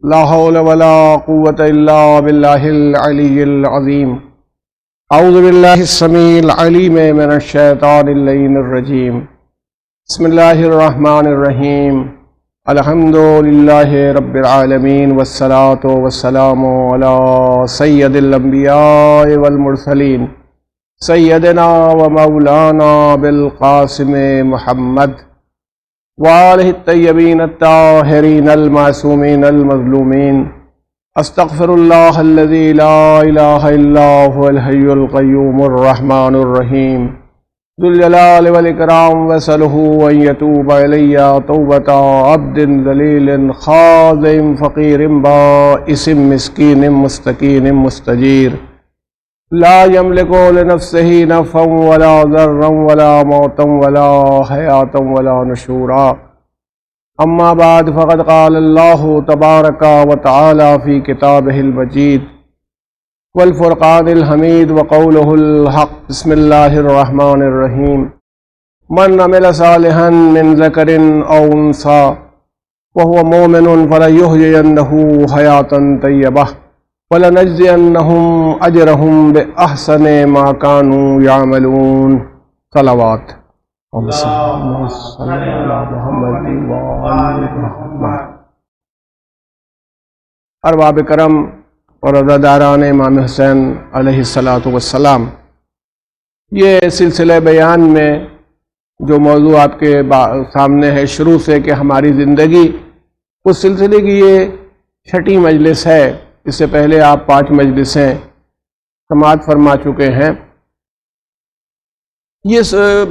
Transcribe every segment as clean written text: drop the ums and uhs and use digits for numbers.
لا حول ولا قوة إلا بالله العلي العظيم. أعوذ بالله السميع العليم من الشيطان اللعين الرجيم. بسم الله الرحمن الرحيم. الحمد لله رب العالمين والصلاة والسلام على سيد الأنبياء والمرسلين سيدنا ومولانا بالقاسم محمد وآلہ الطیبین الطاہرین المعصومین المظلومین. استغفر اللہ الذی لا الہ الا هو الحی القیوم الرحمن الرحیم ذو الجلال والاکرام واسألہ ان یتوب علی توبۃ عبد ذلیل خاضع فقیر بائس مسکین مستکین مستجیر لا یملک لنفسہ نفعا ولا ضرا ولا موتا ولا حیاتا ولا نشورا. اما بعد فقد قال اللہ تبارک وتعالی فی کتابہ المجید والفرقان الحمید وقولہ الحق. بسم اللہ الرحمن الرحیم. من عمل صالحا من ذکر او انثی وهو مؤمن فلیحیینہ حیاتا طیبہ وَلَنَجْزِيَنَّهُمْ أَجْرَهُمْ بِأَحْسَنِ مَا كَانُوا يَعْمَلُونَ. صلوات. اللہم صلی علی محمد وآل محمد. ارباب کرم اور عزاداران امام حسین علیہ السلام، یہ سلسلہ بیان میں جو موضوع آپ کے سامنے ہے شروع سے کہ ہماری زندگی، اس سلسلے کی یہ چھٹی مجلس ہے. اس سے پہلے آپ 5 مجلسیں سماعت فرما چکے ہیں. یہ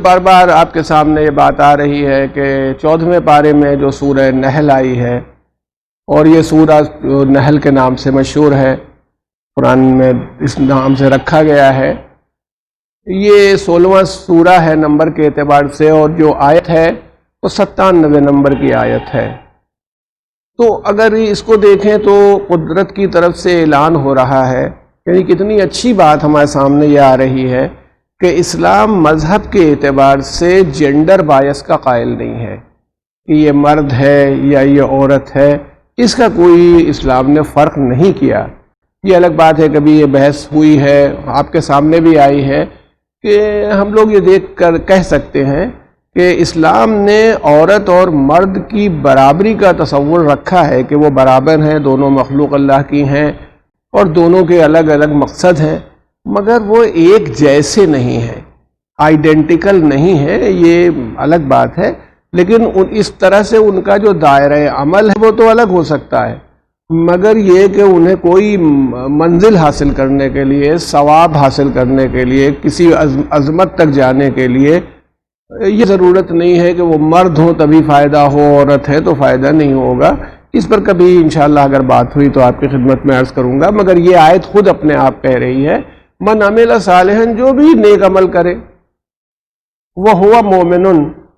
بار بار آپ کے سامنے یہ بات آ رہی ہے کہ 14ویں پارے میں جو سورہ نحل آئی ہے، اور یہ سورہ نحل کے نام سے مشہور ہے، قرآن میں اس نام سے رکھا گیا ہے. یہ 16واں سورہ ہے نمبر کے اعتبار سے، اور جو آیت ہے وہ 97 نمبر کی آیت ہے. تو اگر اس کو دیکھیں تو قدرت کی طرف سے اعلان ہو رہا ہے، یعنی کتنی اچھی بات ہمارے سامنے یہ آ رہی ہے کہ اسلام مذہب کے اعتبار سے جینڈر بایس کا قائل نہیں ہے کہ یہ مرد ہے یا یہ عورت ہے. اس کا کوئی اسلام نے فرق نہیں کیا. یہ الگ بات ہے کبھی یہ بحث ہوئی ہے، آپ کے سامنے بھی آئی ہے کہ ہم لوگ یہ دیکھ کر کہہ سکتے ہیں کہ اسلام نے عورت اور مرد کی برابری کا تصور رکھا ہے کہ وہ برابر ہیں، دونوں مخلوق اللہ کی ہیں اور دونوں کے الگ الگ مقصد ہیں، مگر وہ ایک جیسے نہیں ہیں، آئیڈینٹیکل نہیں ہیں. یہ الگ بات ہے، لیکن اس طرح سے ان کا جو دائرہ عمل ہے وہ تو الگ ہو سکتا ہے، مگر یہ کہ انہیں کوئی منزل حاصل کرنے کے لیے، ثواب حاصل کرنے کے لیے، کسی عظمت تک جانے کے لیے یہ ضرورت نہیں ہے کہ وہ مرد ہو تبھی فائدہ ہو، عورت ہے تو فائدہ نہیں ہوگا. اس پر کبھی انشاءاللہ اگر بات ہوئی تو آپ کی خدمت میں عرض کروں گا. مگر یہ آیت خود اپنے آپ کہہ رہی ہے من عمل صالحا، جو بھی نیک عمل کرے، وہ ہوا مومن،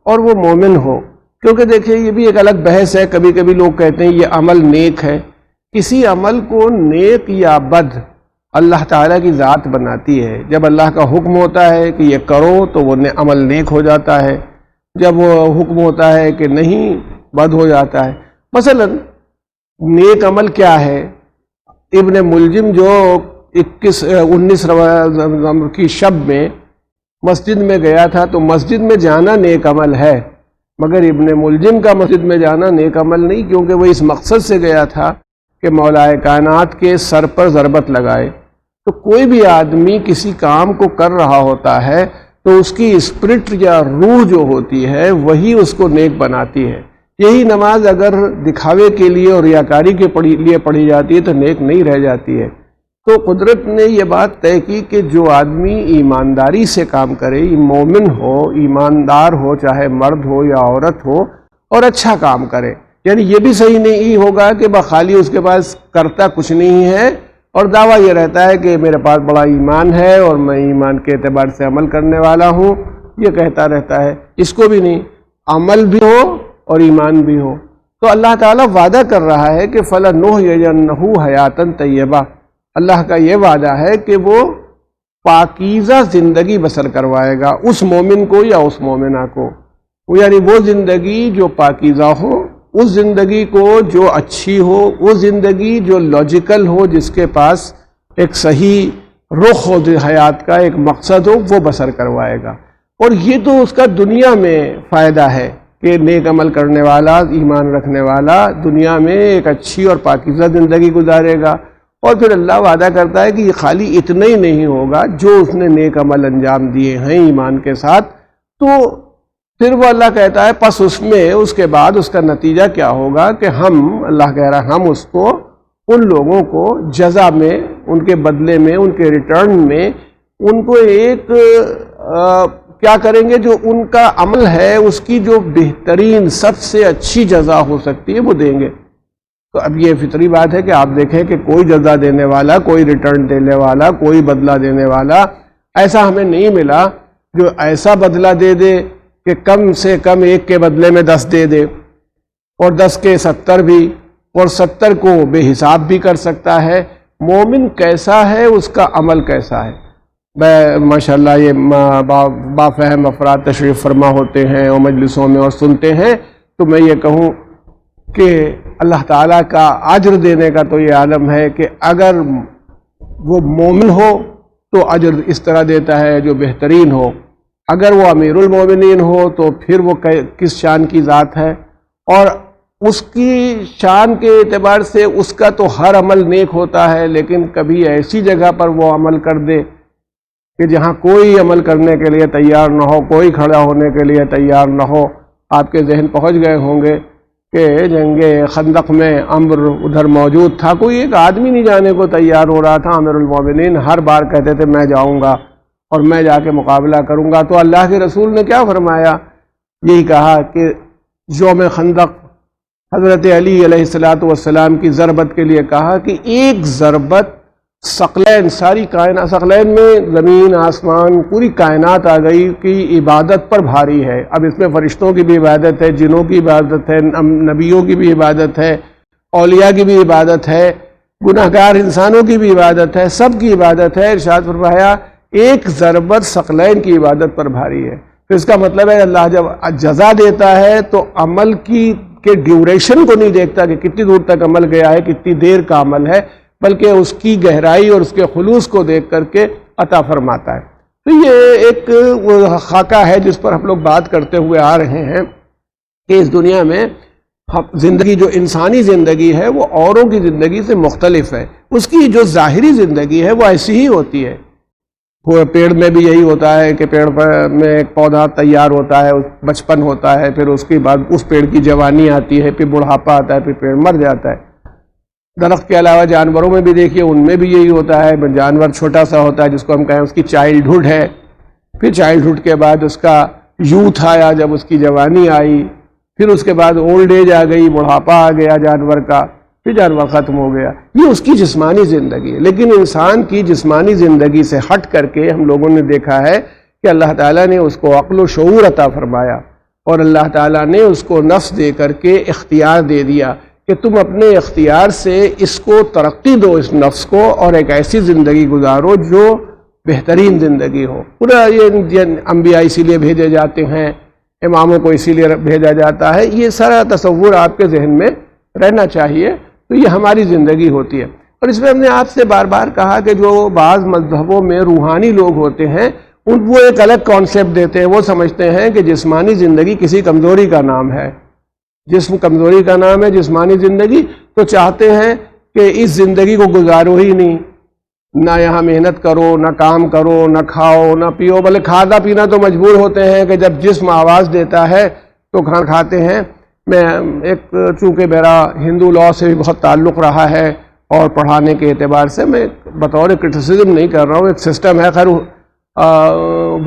اور وہ مومن ہو. کیونکہ دیکھیں یہ بھی ایک الگ بحث ہے. کبھی کبھی لوگ کہتے ہیں یہ عمل نیک ہے. کسی عمل کو نیک یا بد اللہ تعالیٰ کی ذات بناتی ہے. جب اللہ کا حکم ہوتا ہے کہ یہ کرو تو وہ عمل نیک ہو جاتا ہے، جب وہ حکم ہوتا ہے کہ نہیں بد ہو جاتا ہے. مثلا نیک عمل کیا ہے؟ ابن ملجم جو 19 کی شب میں مسجد میں گیا تھا، تو مسجد میں جانا نیک عمل ہے، مگر ابن ملجم کا مسجد میں جانا نیک عمل نہیں، کیونکہ وہ اس مقصد سے گیا تھا کہ مولا کائنات کے سر پر ضربت لگائے. تو کوئی بھی آدمی کسی کام کو کر رہا ہوتا ہے تو اس کی اسپرٹ یا روح جو ہوتی ہے وہی اس کو نیک بناتی ہے. یہی نماز اگر دکھاوے کے لیے اور ریاکاری کے لیے پڑھی جاتی ہے تو نیک نہیں رہ جاتی ہے. تو قدرت نے یہ بات طے کی کہ جو آدمی ایمانداری سے کام کرے، مومن ہو، ایماندار ہو، چاہے مرد ہو یا عورت ہو، اور اچھا کام کرے. یعنی یہ بھی صحیح نہیں ہوگا کہ بخالی اس کے پاس کرتا کچھ نہیں ہے اور دعویٰ یہ رہتا ہے کہ میرے پاس بڑا ایمان ہے اور میں ایمان کے اعتبار سے عمل کرنے والا ہوں، یہ کہتا رہتا ہے. اس کو بھی نہیں، عمل بھی ہو اور ایمان بھی ہو. تو اللہ تعالیٰ وعدہ کر رہا ہے کہ فَلَنُحْيِيَنَّهُ حَيَاةً طَيِّبَةً. اللہ کا یہ وعدہ ہے کہ وہ پاکیزہ زندگی بسر کروائے گا اس مومن کو یا اس مومنہ کو. یعنی وہ زندگی جو پاکیزہ ہو، اس زندگی کو جو اچھی ہو، وہ زندگی جو لاجیکل ہو، جس کے پاس ایک صحیح رخ ہو حیات کا، ایک مقصد ہو، وہ بسر کروائے گا۔ اور یہ تو اس کا دنیا میں فائدہ ہے کہ نیک عمل کرنے والا، ایمان رکھنے والا دنیا میں ایک اچھی اور پاکیزہ زندگی گزارے گا۔ اور پھر اللہ وعدہ کرتا ہے کہ یہ خالی اتنا ہی نہیں ہوگا، جو اس نے نیک عمل انجام دیے ہیں ایمان کے ساتھ، تو پھر وہ اللہ کہتا ہے پس اس میں اس کے بعد اس کا نتیجہ کیا ہوگا کہ ہم، اللہ کہہ رہا ہے، ہم اس کو، ان لوگوں کو جزا میں، ان کے بدلے میں، ان کے ریٹرن میں ان کو ایک کیا کریں گے، جو ان کا عمل ہے اس کی جو بہترین سب سے اچھی جزا ہو سکتی ہے وہ دیں گے۔ تو اب یہ فطری بات ہے کہ آپ دیکھیں کہ کوئی جزا دینے والا، کوئی ریٹرن دینے والا، کوئی بدلہ دینے والا ایسا ہمیں نہیں ملا جو ایسا بدلہ دے دے کہ کم سے کم ایک کے بدلے میں 10 دے دے، اور 10 کے 70 بھی، اور 70 کو بے حساب بھی کر سکتا ہے۔ مومن کیسا ہے، اس کا عمل کیسا ہے۔ ماشاءاللہ یہ بافہم افراد تشریف فرما ہوتے ہیں اور مجلسوں میں اور سنتے ہیں، تو میں یہ کہوں کہ اللہ تعالیٰ کا اجر دینے کا تو یہ عالم ہے کہ اگر وہ مومن ہو تو اجر اس طرح دیتا ہے جو بہترین ہو، اگر وہ امیر المومنین ہو تو پھر وہ کس شان کی ذات ہے، اور اس کی شان کے اعتبار سے اس کا تو ہر عمل نیک ہوتا ہے، لیکن کبھی ایسی جگہ پر وہ عمل کر دے کہ جہاں کوئی عمل کرنے کے لیے تیار نہ ہو، کوئی کھڑا ہونے کے لیے تیار نہ ہو۔ آپ کے ذہن پہنچ گئے ہوں گے کہ جنگ خندق میں عمر ادھر موجود تھا، کوئی ایک آدمی نہیں جانے کو تیار ہو رہا تھا، امیر المومنین ہر بار کہتے تھے میں جاؤں گا اور میں جا کے مقابلہ کروں گا۔ تو اللہ کے رسول نے کیا فرمایا؟ یہی کہا کہ یوم خندق حضرت علی علیہ السلام کی ضربت کے لیے کہا کہ ایک ضربت ثقلین، ساری کائنات، ثقلین میں زمین آسمان پوری کائنات آ گئی کہ عبادت پر بھاری ہے۔ اب اس میں فرشتوں کی بھی عبادت ہے، جنوں کی عبادت ہے، نبیوں کی بھی عبادت ہے، اولیاء کی بھی عبادت ہے، گناہگار انسانوں کی بھی عبادت ہے، سب کی عبادت ہے۔ ارشاد فرمایا ایک ضربت ثقلین کی عبادت پر بھاری ہے۔ تو اس کا مطلب ہے اللہ جب جزا دیتا ہے تو عمل کے ڈیوریشن کو نہیں دیکھتا کہ کتنی دور تک عمل گیا ہے، کتنی دیر کا عمل ہے، بلکہ اس کی گہرائی اور اس کے خلوص کو دیکھ کر کے عطا فرماتا ہے۔ تو یہ ایک خاکہ ہے جس پر ہم لوگ بات کرتے ہوئے آ رہے ہیں کہ اس دنیا میں زندگی، جو انسانی زندگی ہے وہ اوروں کی زندگی سے مختلف ہے۔ اس کی جو ظاہری زندگی ہے وہ ایسی ہی ہوتی ہے۔ پیڑ میں بھی یہی ہوتا ہے کہ پیڑ میں ایک پودا تیار ہوتا ہے، بچپن ہوتا ہے، پھر اس کے بعد اس پیڑ کی جوانی آتی ہے، پھر بڑھاپا آتا ہے، پھر پیڑ مر جاتا ہے۔ درخت کے علاوہ جانوروں میں بھی دیکھیے، ان میں بھی یہی ہوتا ہے، جانور چھوٹا سا ہوتا ہے جس کو ہم کہیں اس کی چائلڈہڈ ہے، پھر چائلڈہڈ کے بعد اس کا یوتھ آیا، جب اس کی جوانی آئی، پھر اس کے بعد اولڈ ایج آ گئی، بڑھاپا آ گیا جانور کا، پھر جانور ختم ہو گیا۔ یہ اس کی جسمانی زندگی ہے۔ لیکن انسان کی جسمانی زندگی سے ہٹ کر کے ہم لوگوں نے دیکھا ہے کہ اللہ تعالیٰ نے اس کو عقل و شعور عطا فرمایا، اور اللہ تعالیٰ نے اس کو نفس دے کر کے اختیار دے دیا کہ تم اپنے اختیار سے اس کو ترقی دو، اس نفس کو، اور ایک ایسی زندگی گزارو جو بہترین زندگی ہو۔ پورا یہ انبیاء اسی لیے بھیجے جاتے ہیں، اماموں کو اسی لیے بھیجا جاتا ہے، یہ سارا تصور آپ کے ذہن میں رہنا چاہیے۔ تو یہ ہماری زندگی ہوتی ہے۔ اور اس میں ہم نے آپ سے بار بار کہا کہ جو بعض مذہبوں میں روحانی لوگ ہوتے ہیں وہ ایک الگ کانسیپٹ دیتے ہیں، وہ سمجھتے ہیں کہ جسمانی زندگی کسی کمزوری کا نام ہے، جسم کمزوری کا نام ہے جسمانی زندگی، تو چاہتے ہیں کہ اس زندگی کو گزارو ہی نہیں، نہ یہاں محنت کرو، نہ کام کرو، نہ کھاؤ نہ پیو، بلکہ کھانا پینا تو مجبور ہوتے ہیں کہ جب جسم آواز دیتا ہے تو کھانا کھاتے ہیں۔ میں ایک چونکہ میرا ہندو لاء سے بھی بہت تعلق رہا ہے اور پڑھانے کے اعتبار سے میں بطور کرٹیسزم نہیں کر رہا ہوں، ایک سسٹم ہے، خیر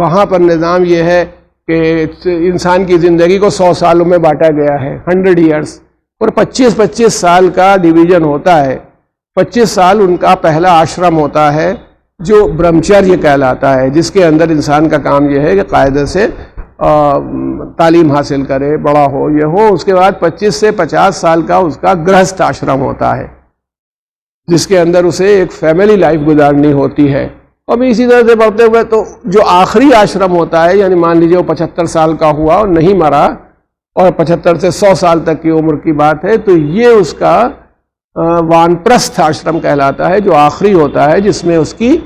وہاں پر نظام یہ ہے کہ انسان کی زندگی کو 100 سالوں میں بانٹا گیا ہے، 100 ایئرس، اور 25 سال کا ڈویژن ہوتا ہے۔ 25 سال ان کا پہلا آشرم ہوتا ہے جو برہمچریہ کہلاتا ہے، جس کے اندر انسان کا کام یہ ہے کہ قاعدے سے تعلیم حاصل کرے، بڑا ہو، یہ ہو۔ اس کے بعد 25 سے 50 سال کا اس کا گرہستھ آشرم ہوتا ہے، جس کے اندر اسے ایک فیملی لائف گزارنی ہوتی ہے۔ اور بھی اسی طرح سے بڑھتے ہوئے تو جو آخری آشرم ہوتا ہے، یعنی مان لیجیے وہ 75 سال کا ہوا اور نہیں مرا، اور 75 سے 100 سال تک کی عمر کی بات ہے، تو یہ اس کا وانپرستھ آشرم کہلاتا ہے، جو آخری ہوتا ہے، جس میں اس کی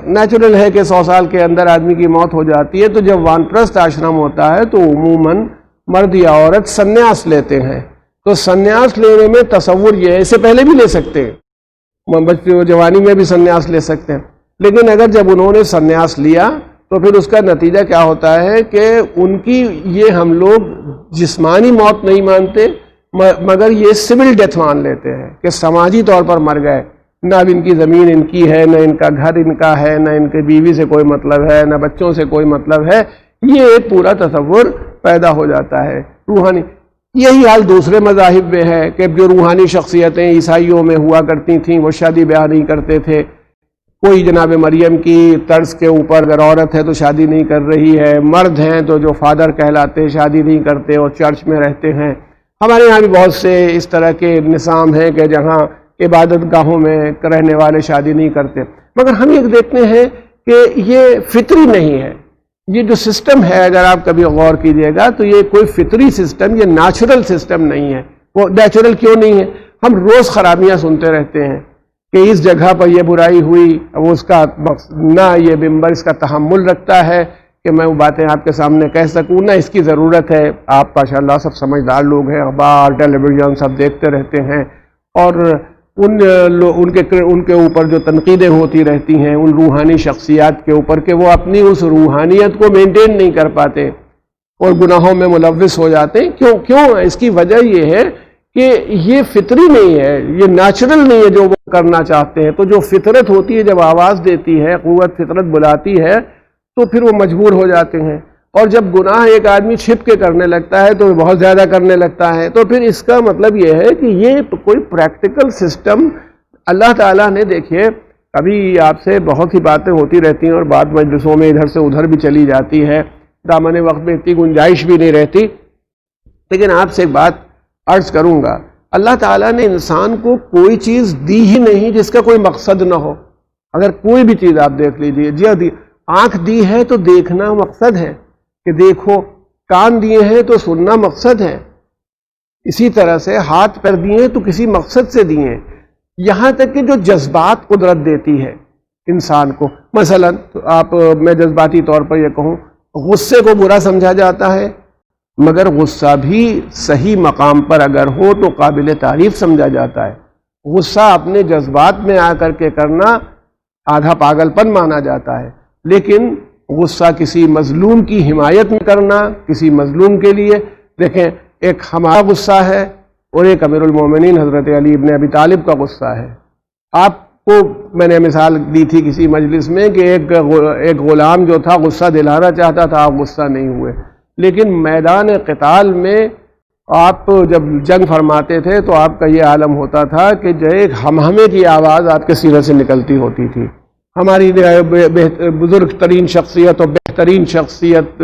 نیچرل ہے کہ 100 سال کے اندر آدمی کی موت ہو جاتی ہے۔ تو جب وانپرستھ آشرم ہوتا ہے تو عموماً مرد یا عورت سنیاس لیتے ہیں۔ تو سنیاس لینے میں تصور یہ ہے، اس سے پہلے بھی لے سکتے ہیں، بچے جوانی میں بھی سنیاس لے سکتے ہیں، لیکن اگر جب انہوں نے سنیاس لیا تو پھر اس کا نتیجہ کیا ہوتا ہے کہ ان کی یہ ہم لوگ جسمانی موت نہیں مانتے مگر یہ سول ڈیتھ مان لیتے ہیں کہ سماجی طور پر مر گئے، نہ اب ان کی زمین ان کی ہے، نہ ان کا گھر ان کا ہے، نہ ان کے بیوی سے کوئی مطلب ہے، نہ بچوں سے کوئی مطلب ہے۔ یہ ایک پورا تصور پیدا ہو جاتا ہے روحانی۔ یہی حال دوسرے مذاہب میں ہے کہ جو روحانی شخصیتیں عیسائیوں میں ہوا کرتی تھیں وہ شادی بیاہ نہیں کرتے تھے۔ کوئی جناب مریم کی طرز کے اوپر اگر عورت ہے تو شادی نہیں کر رہی ہے، مرد ہیں تو جو فادر کہلاتے شادی نہیں کرتے اور چرچ میں رہتے ہیں۔ ہمارے یہاں بھی بہت سے اس طرح کے نظام ہیں کہ جہاں عبادت گاہوں میں رہنے والے شادی نہیں کرتے، مگر ہم یہ دیکھتے ہیں کہ یہ فطری نہیں ہے۔ یہ جو سسٹم ہے اگر آپ کبھی غور کیجئے گا تو یہ کوئی فطری سسٹم، یہ نیچرل سسٹم نہیں ہے۔ وہ نیچرل کیوں نہیں ہے؟ ہم روز خرابیاں سنتے رہتے ہیں کہ اس جگہ پر یہ برائی ہوئی، وہ اس کا نہ یہ ممبر اس کا تحمل رکھتا ہے کہ میں وہ باتیں آپ کے سامنے کہہ سکوں، نہ اس کی ضرورت ہے۔ آپ ماشاءاللہ سب سمجھدار لوگ ہیں، اخبار ٹیلی ویژن سب دیکھتے رہتے ہیں، اور ان کے اوپر جو تنقیدیں ہوتی رہتی ہیں ان روحانی شخصیات کے اوپر کہ وہ اپنی اس روحانیت کو مینٹین نہیں کر پاتے اور گناہوں میں ملوث ہو جاتے ہیں۔ کیوں؟ اس کی وجہ یہ ہے کہ یہ فطری نہیں ہے، یہ نیچرل نہیں ہے جو وہ کرنا چاہتے ہیں۔ تو جو فطرت ہوتی ہے جب آواز دیتی ہے، قوت فطرت بلاتی ہے تو پھر وہ مجبور ہو جاتے ہیں، اور جب گناہ ایک آدمی چھپ کے کرنے لگتا ہے تو بہت زیادہ کرنے لگتا ہے۔ تو پھر اس کا مطلب یہ ہے کہ یہ کوئی پریکٹیکل سسٹم اللہ تعالیٰ نے، دیکھیے ابھی آپ سے بہت ہی باتیں ہوتی رہتی ہیں اور بات مجلسوں میں ادھر سے ادھر بھی چلی جاتی ہے، دامن وقت میں اتنی گنجائش بھی نہیں رہتی، لیکن آپ سے ایک بات عرض کروں گا، اللہ تعالیٰ نے انسان کو کوئی چیز دی ہی نہیں جس کا کوئی مقصد نہ ہو۔ اگر کوئی بھی چیز آپ دیکھ لیجئے، جی آنکھ دی ہے تو دیکھنا مقصد ہے کہ دیکھو، کان دیے ہیں تو سننا مقصد ہے، اسی طرح سے ہاتھ پیر دیے ہیں تو کسی مقصد سے دیے ہیں۔ یہاں تک کہ جو جذبات قدرت دیتی ہے انسان کو، مثلا میں جذباتی طور پر یہ کہوں، غصے کو برا سمجھا جاتا ہے، مگر غصہ بھی صحیح مقام پر اگر ہو تو قابل تعریف سمجھا جاتا ہے۔ غصہ اپنے جذبات میں آ کر کے کرنا آدھا پاگل پن مانا جاتا ہے، لیکن غصہ کسی مظلوم کی حمایت میں کرنا، کسی مظلوم کے لیے، دیکھیں ایک ہمارا غصہ ہے اور ایک امیر المومنین حضرت علی ابن ابی طالب کا غصہ ہے۔ آپ کو میں نے مثال دی تھی کسی مجلس میں کہ ایک غلام جو تھا غصہ دلانا چاہتا تھا، آپ غصہ نہیں ہوئے، لیکن میدان قتال میں آپ جب جنگ فرماتے تھے تو آپ کا یہ عالم ہوتا تھا کہ جو ایک ہمہمے کی آواز آپ کے سینے سے نکلتی ہوتی تھی۔ ہماری بزرگ ترین شخصیت اور بہترین شخصیت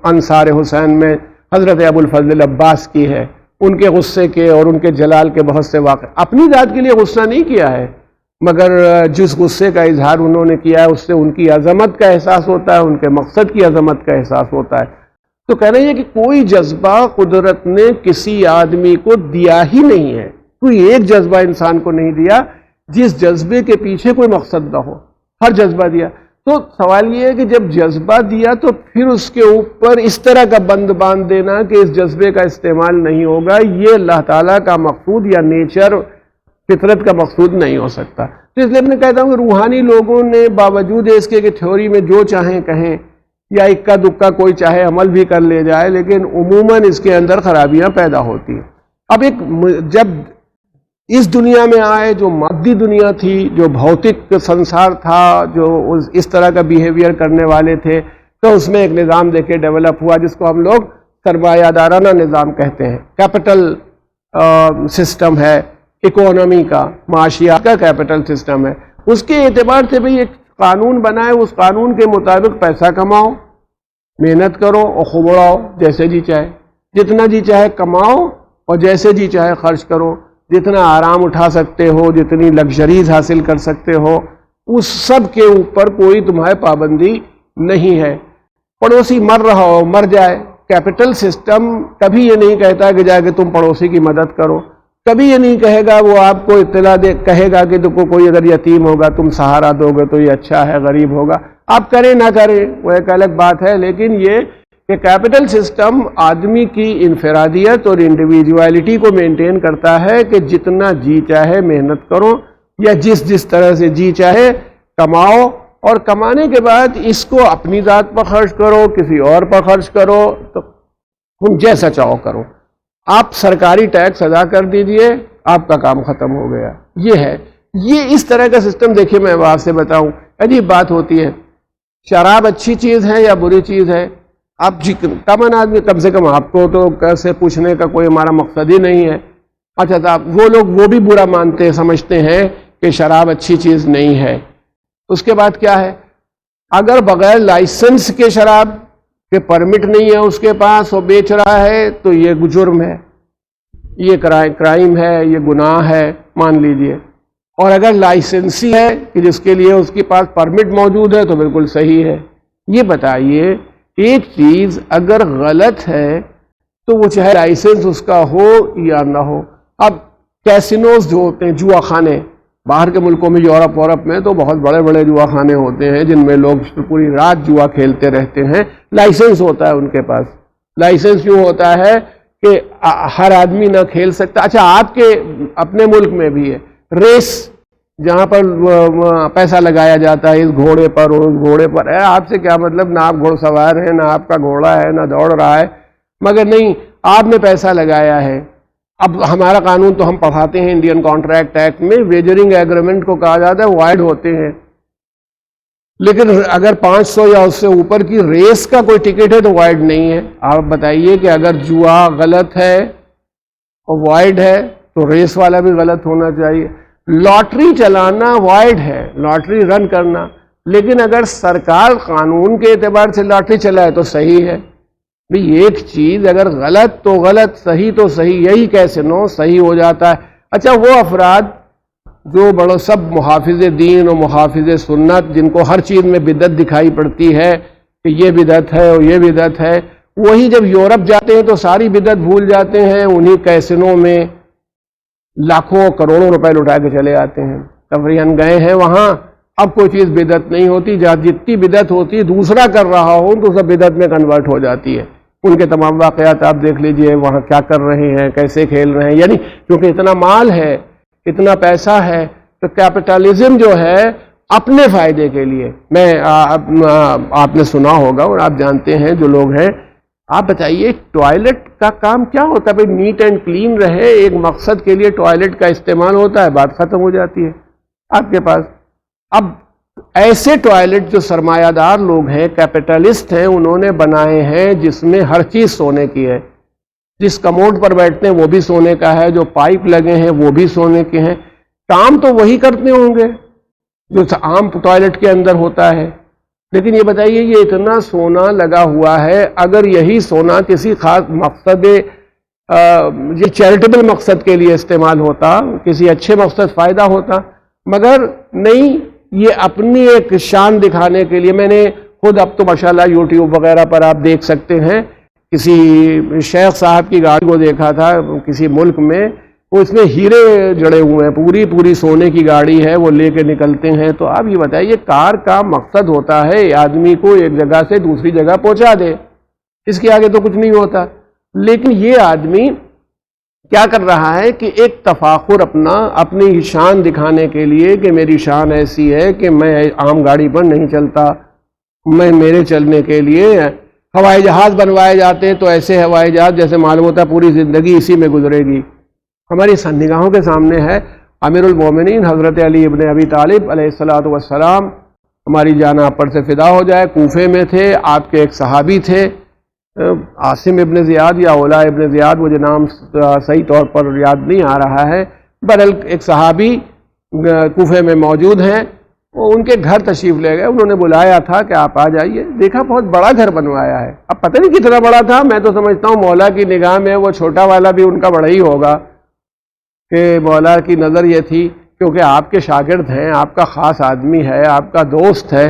انصار حسین میں حضرت ابو الفضل عباس کی ہے، ان کے غصے کے اور ان کے جلال کے بہت سے واقع، اپنی ذات کے لیے غصہ نہیں کیا ہے، مگر جس غصے کا اظہار انہوں نے کیا ہے اس سے ان کی عظمت کا احساس ہوتا ہے، ان کے مقصد کی عظمت کا احساس ہوتا ہے۔ تو کہہ رہے ہیں کہ کوئی جذبہ قدرت نے کسی آدمی کو دیا ہی نہیں ہے، کوئی ایک جذبہ انسان کو نہیں دیا جس جذبے کے پیچھے کوئی مقصد نہ ہو، ہر جذبہ دیا۔ تو سوال یہ ہے کہ جب جذبہ دیا تو پھر اس کے اوپر اس طرح کا بند باندھ دینا کہ اس جذبے کا استعمال نہیں ہوگا، یہ اللہ تعالیٰ کا مقصود یا نیچر فطرت کا مقصود نہیں ہو سکتا۔ تو اس لیے میں کہتا ہوں کہ روحانی لوگوں نے باوجود اس کے کہ تھیوری میں جو چاہیں کہیں یا اکا دکا کوئی چاہے عمل بھی کر لے جائے، لیکن عموماً اس کے اندر خرابیاں پیدا ہوتی ہیں۔ اب جب اس دنیا میں آئے، جو مادی دنیا تھی، جو بھوتک سنسار تھا، جو اس طرح کا بیہیویئر کرنے والے تھے، تو اس میں ایک نظام دیکھے ڈیولپ ہوا جس کو ہم لوگ سرمایہ دارانہ نظام کہتے ہیں، کیپٹل سسٹم ہے، اکانومی کا، معاشیات کا کیپٹل سسٹم ہے۔ اس کے اعتبار سے بھی ایک قانون بنا ہے، اس قانون کے مطابق پیسہ کماؤ، محنت کرو اور خوب اڑاؤ جیسے جی چاہے، جتنا جی چاہے کماؤ اور جیسے جی چاہے خرچ کرو، جتنا آرام اٹھا سکتے ہو، جتنی لگژریز حاصل کر سکتے ہو، اس سب کے اوپر کوئی تمہارے پابندی نہیں ہے۔ پڑوسی مر رہا ہو مر جائے، کیپٹل سسٹم کبھی یہ نہیں کہتا کہ جا کے تم پڑوسی کی مدد کرو، کبھی یہ نہیں کہے گا وہ آپ کو اطلاع دے، کہے گا کہ کوئی اگر یتیم ہوگا تم سہارا دو گے تو یہ اچھا ہے، غریب ہوگا آپ کریں نہ کریں وہ ایک الگ بات ہے، لیکن یہ کہ کیپٹل سسٹم آدمی کی انفرادیت اور انڈیویجوالٹی کو مینٹین کرتا ہے کہ جتنا جی چاہے محنت کرو، یا جس طرح سے جی چاہے کماؤ، اور کمانے کے بعد اس کو اپنی ذات پر خرچ کرو، کسی اور پر خرچ کرو، تو تم جیسا چاہو کرو، آپ سرکاری ٹیکس ادا کر دیجئے، آپ کا کام ختم ہو گیا۔ یہ ہے، یہ اس طرح کا سسٹم۔ دیکھیے میں آپ سے بتاؤں، عجیب بات ہوتی ہے، شراب اچھی چیز ہے یا بری چیز ہے؟ آپ کامن آدمی، کم سے کم آپ کو تو کیسے پوچھنے کا کوئی ہمارا مقصد ہی نہیں ہے۔ اچھا صاحب، وہ لوگ وہ بھی برا مانتے ہیں، سمجھتے ہیں کہ شراب اچھی چیز نہیں ہے۔ اس کے بعد کیا ہے؟ اگر بغیر لائسنس کے شراب کہ پرمٹ نہیں ہے اس کے پاس وہ بیچ رہا ہے تو یہ جرم ہے، یہ کرائم ہے، یہ گناہ ہے مان لیجئے۔ اور اگر لائسنسی ہے کہ جس کے لیے اس کے پاس پرمٹ موجود ہے تو بالکل صحیح ہے۔ یہ بتائیے، ایک چیز اگر غلط ہے تو وہ چاہے لائسنس اس کا ہو یا نہ ہو۔ اب کیسینوز جو ہوتے ہیں، جوا خانے، باہر کے ملکوں میں یورپ میں تو بہت بڑے بڑے جوا خانے ہوتے ہیں جن میں لوگ پوری رات جوا کھیلتے رہتے ہیں، لائسنس ہوتا ہے ان کے پاس۔ لائسنس یوں ہوتا ہے کہ ہر آدمی نہ کھیل سکتا۔ اچھا، آپ کے اپنے ملک میں بھی ہے ریس، جہاں پر پیسہ لگایا جاتا ہے اس گھوڑے پر اور اس گھوڑے پر۔ آپ سے کیا مطلب، نہ آپ گھوڑ سوار ہیں، نہ آپ کا گھوڑا ہے، نہ دوڑ رہا ہے، مگر نہیں، آپ نے پیسہ لگایا ہے۔ اب ہمارا قانون تو ہم پڑھاتے ہیں انڈین کانٹریکٹ ایکٹ میں، ویجرنگ ایگریمنٹ کو کہا جاتا ہے وائڈ ہوتے ہیں، لیکن اگر 500 یا اس سے اوپر کی ریس کا کوئی ٹکٹ ہے تو وائڈ نہیں ہے۔ آپ بتائیے کہ اگر جوا غلط ہے اور وائڈ ہے تو ریس والا بھی غلط ہونا چاہیے۔ لاٹری چلانا وائڈ ہے، لاٹری رن کرنا، لیکن اگر سرکار قانون کے اعتبار سے لاٹری چلائے تو صحیح ہے۔ بھی ایک چیز اگر غلط تو غلط، صحیح تو صحیح، یہی کیسے نو صحیح ہو جاتا ہے۔ اچھا، وہ افراد جو بڑوں سب محافظ دین اور محافظ سنت، جن کو ہر چیز میں بدعت دکھائی پڑتی ہے کہ یہ بدعت ہے اور یہ بدعت ہے، وہی جب یورپ جاتے ہیں تو ساری بدعت بھول جاتے ہیں، انہی کیسنوں میں لاکھوں کروڑوں روپے لٹا کے چلے آتے ہیں۔ تفریحاً گئے ہیں وہاں، اب کوئی چیز بدعت نہیں ہوتی، جہاں جتنی بدعت ہوتی ہے دوسرا کر رہا ہو تو سب بدعت میں کنورٹ ہو جاتی ہے۔ ان کے تمام واقعات آپ دیکھ لیجئے، وہاں کیا کر رہے ہیں، کیسے کھیل رہے ہیں، یعنی کیونکہ اتنا مال ہے، اتنا پیسہ ہے، تو کیپٹلزم جو ہے اپنے فائدے کے لیے۔ میں آپ نے سنا ہوگا اور آپ جانتے ہیں جو لوگ ہیں، آپ بتائیے ٹوائلٹ کا کام کیا ہوتا ہے؟ بھائی نیٹ اینڈ کلین رہے، ایک مقصد کے لیے ٹوائلٹ کا استعمال ہوتا ہے، بات ختم ہو جاتی ہے آپ کے پاس۔ اب ایسے ٹوائلٹ جو سرمایہ دار لوگ ہیں، کیپٹلسٹ ہیں، انہوں نے بنائے ہیں جس میں ہر چیز سونے کی ہے، جس کموڈ پر بیٹھتے ہیں وہ بھی سونے کا ہے، جو پائپ لگے ہیں وہ بھی سونے کے ہیں۔ کام تو وہی کرتے ہوں گے جو عام ٹوائلٹ کے اندر ہوتا ہے، لیکن یہ بتائیے یہ اتنا سونا لگا ہوا ہے، اگر یہی سونا کسی خاص مقصد، یہ چیریٹیبل مقصد کے لیے استعمال ہوتا، کسی اچھے مقصد فائدہ ہوتا، مگر نہیں، یہ اپنی ایک شان دکھانے کے لیے۔ میں نے خود اب تو ماشاءاللہ یوٹیوب وغیرہ پر آپ دیکھ سکتے ہیں، کسی شیخ صاحب کی گاڑی کو دیکھا تھا کسی ملک میں، وہ اس میں ہیرے جڑے ہوئے ہیں، پوری سونے کی گاڑی ہے، وہ لے کے نکلتے ہیں۔ تو آپ یہ بتائیے، کار کا مقصد ہوتا ہے آدمی کو ایک جگہ سے دوسری جگہ پہنچا دے، اس کے آگے تو کچھ نہیں ہوتا، لیکن یہ آدمی کیا کر رہا ہے کہ ایک تفاخر اپنی شان دکھانے کے لیے کہ میری شان ایسی ہے کہ میں عام گاڑی پر نہیں چلتا، میرے چلنے کے لیے ہوائی جہاز بنوائے جاتے تو ایسے ہوائی جہاز جیسے معلوم ہوتا ہے پوری زندگی اسی میں گزرے گی۔ ہماری نگاہوں کے سامنے ہے امیر المومنین حضرت علی ابن ابی طالب علیہ الصلوۃ والسلام، ہماری جان آپ پر سے فدا ہو جائے، کوفے میں تھے، آپ کے ایک صحابی تھے عاصم ابن زیاد یا اولا ابن زیاد، مجھے نام صحیح طور پر یاد نہیں آ رہا ہے، بہرحال ایک صحابی کوفے میں موجود ہیں، وہ ان کے گھر تشریف لے گئے، انہوں نے بلایا تھا کہ آپ آ جائیے، دیکھا بہت بڑا گھر بنوایا ہے، اب پتہ نہیں کتنا بڑا تھا، میں تو سمجھتا ہوں مولا کی نگاہ میں وہ چھوٹا والا بھی ان کا بڑا ہی ہوگا، کہ مولا کی نظر یہ تھی کیونکہ آپ کے شاگرد ہیں، آپ کا خاص آدمی ہے، آپ کا دوست ہے۔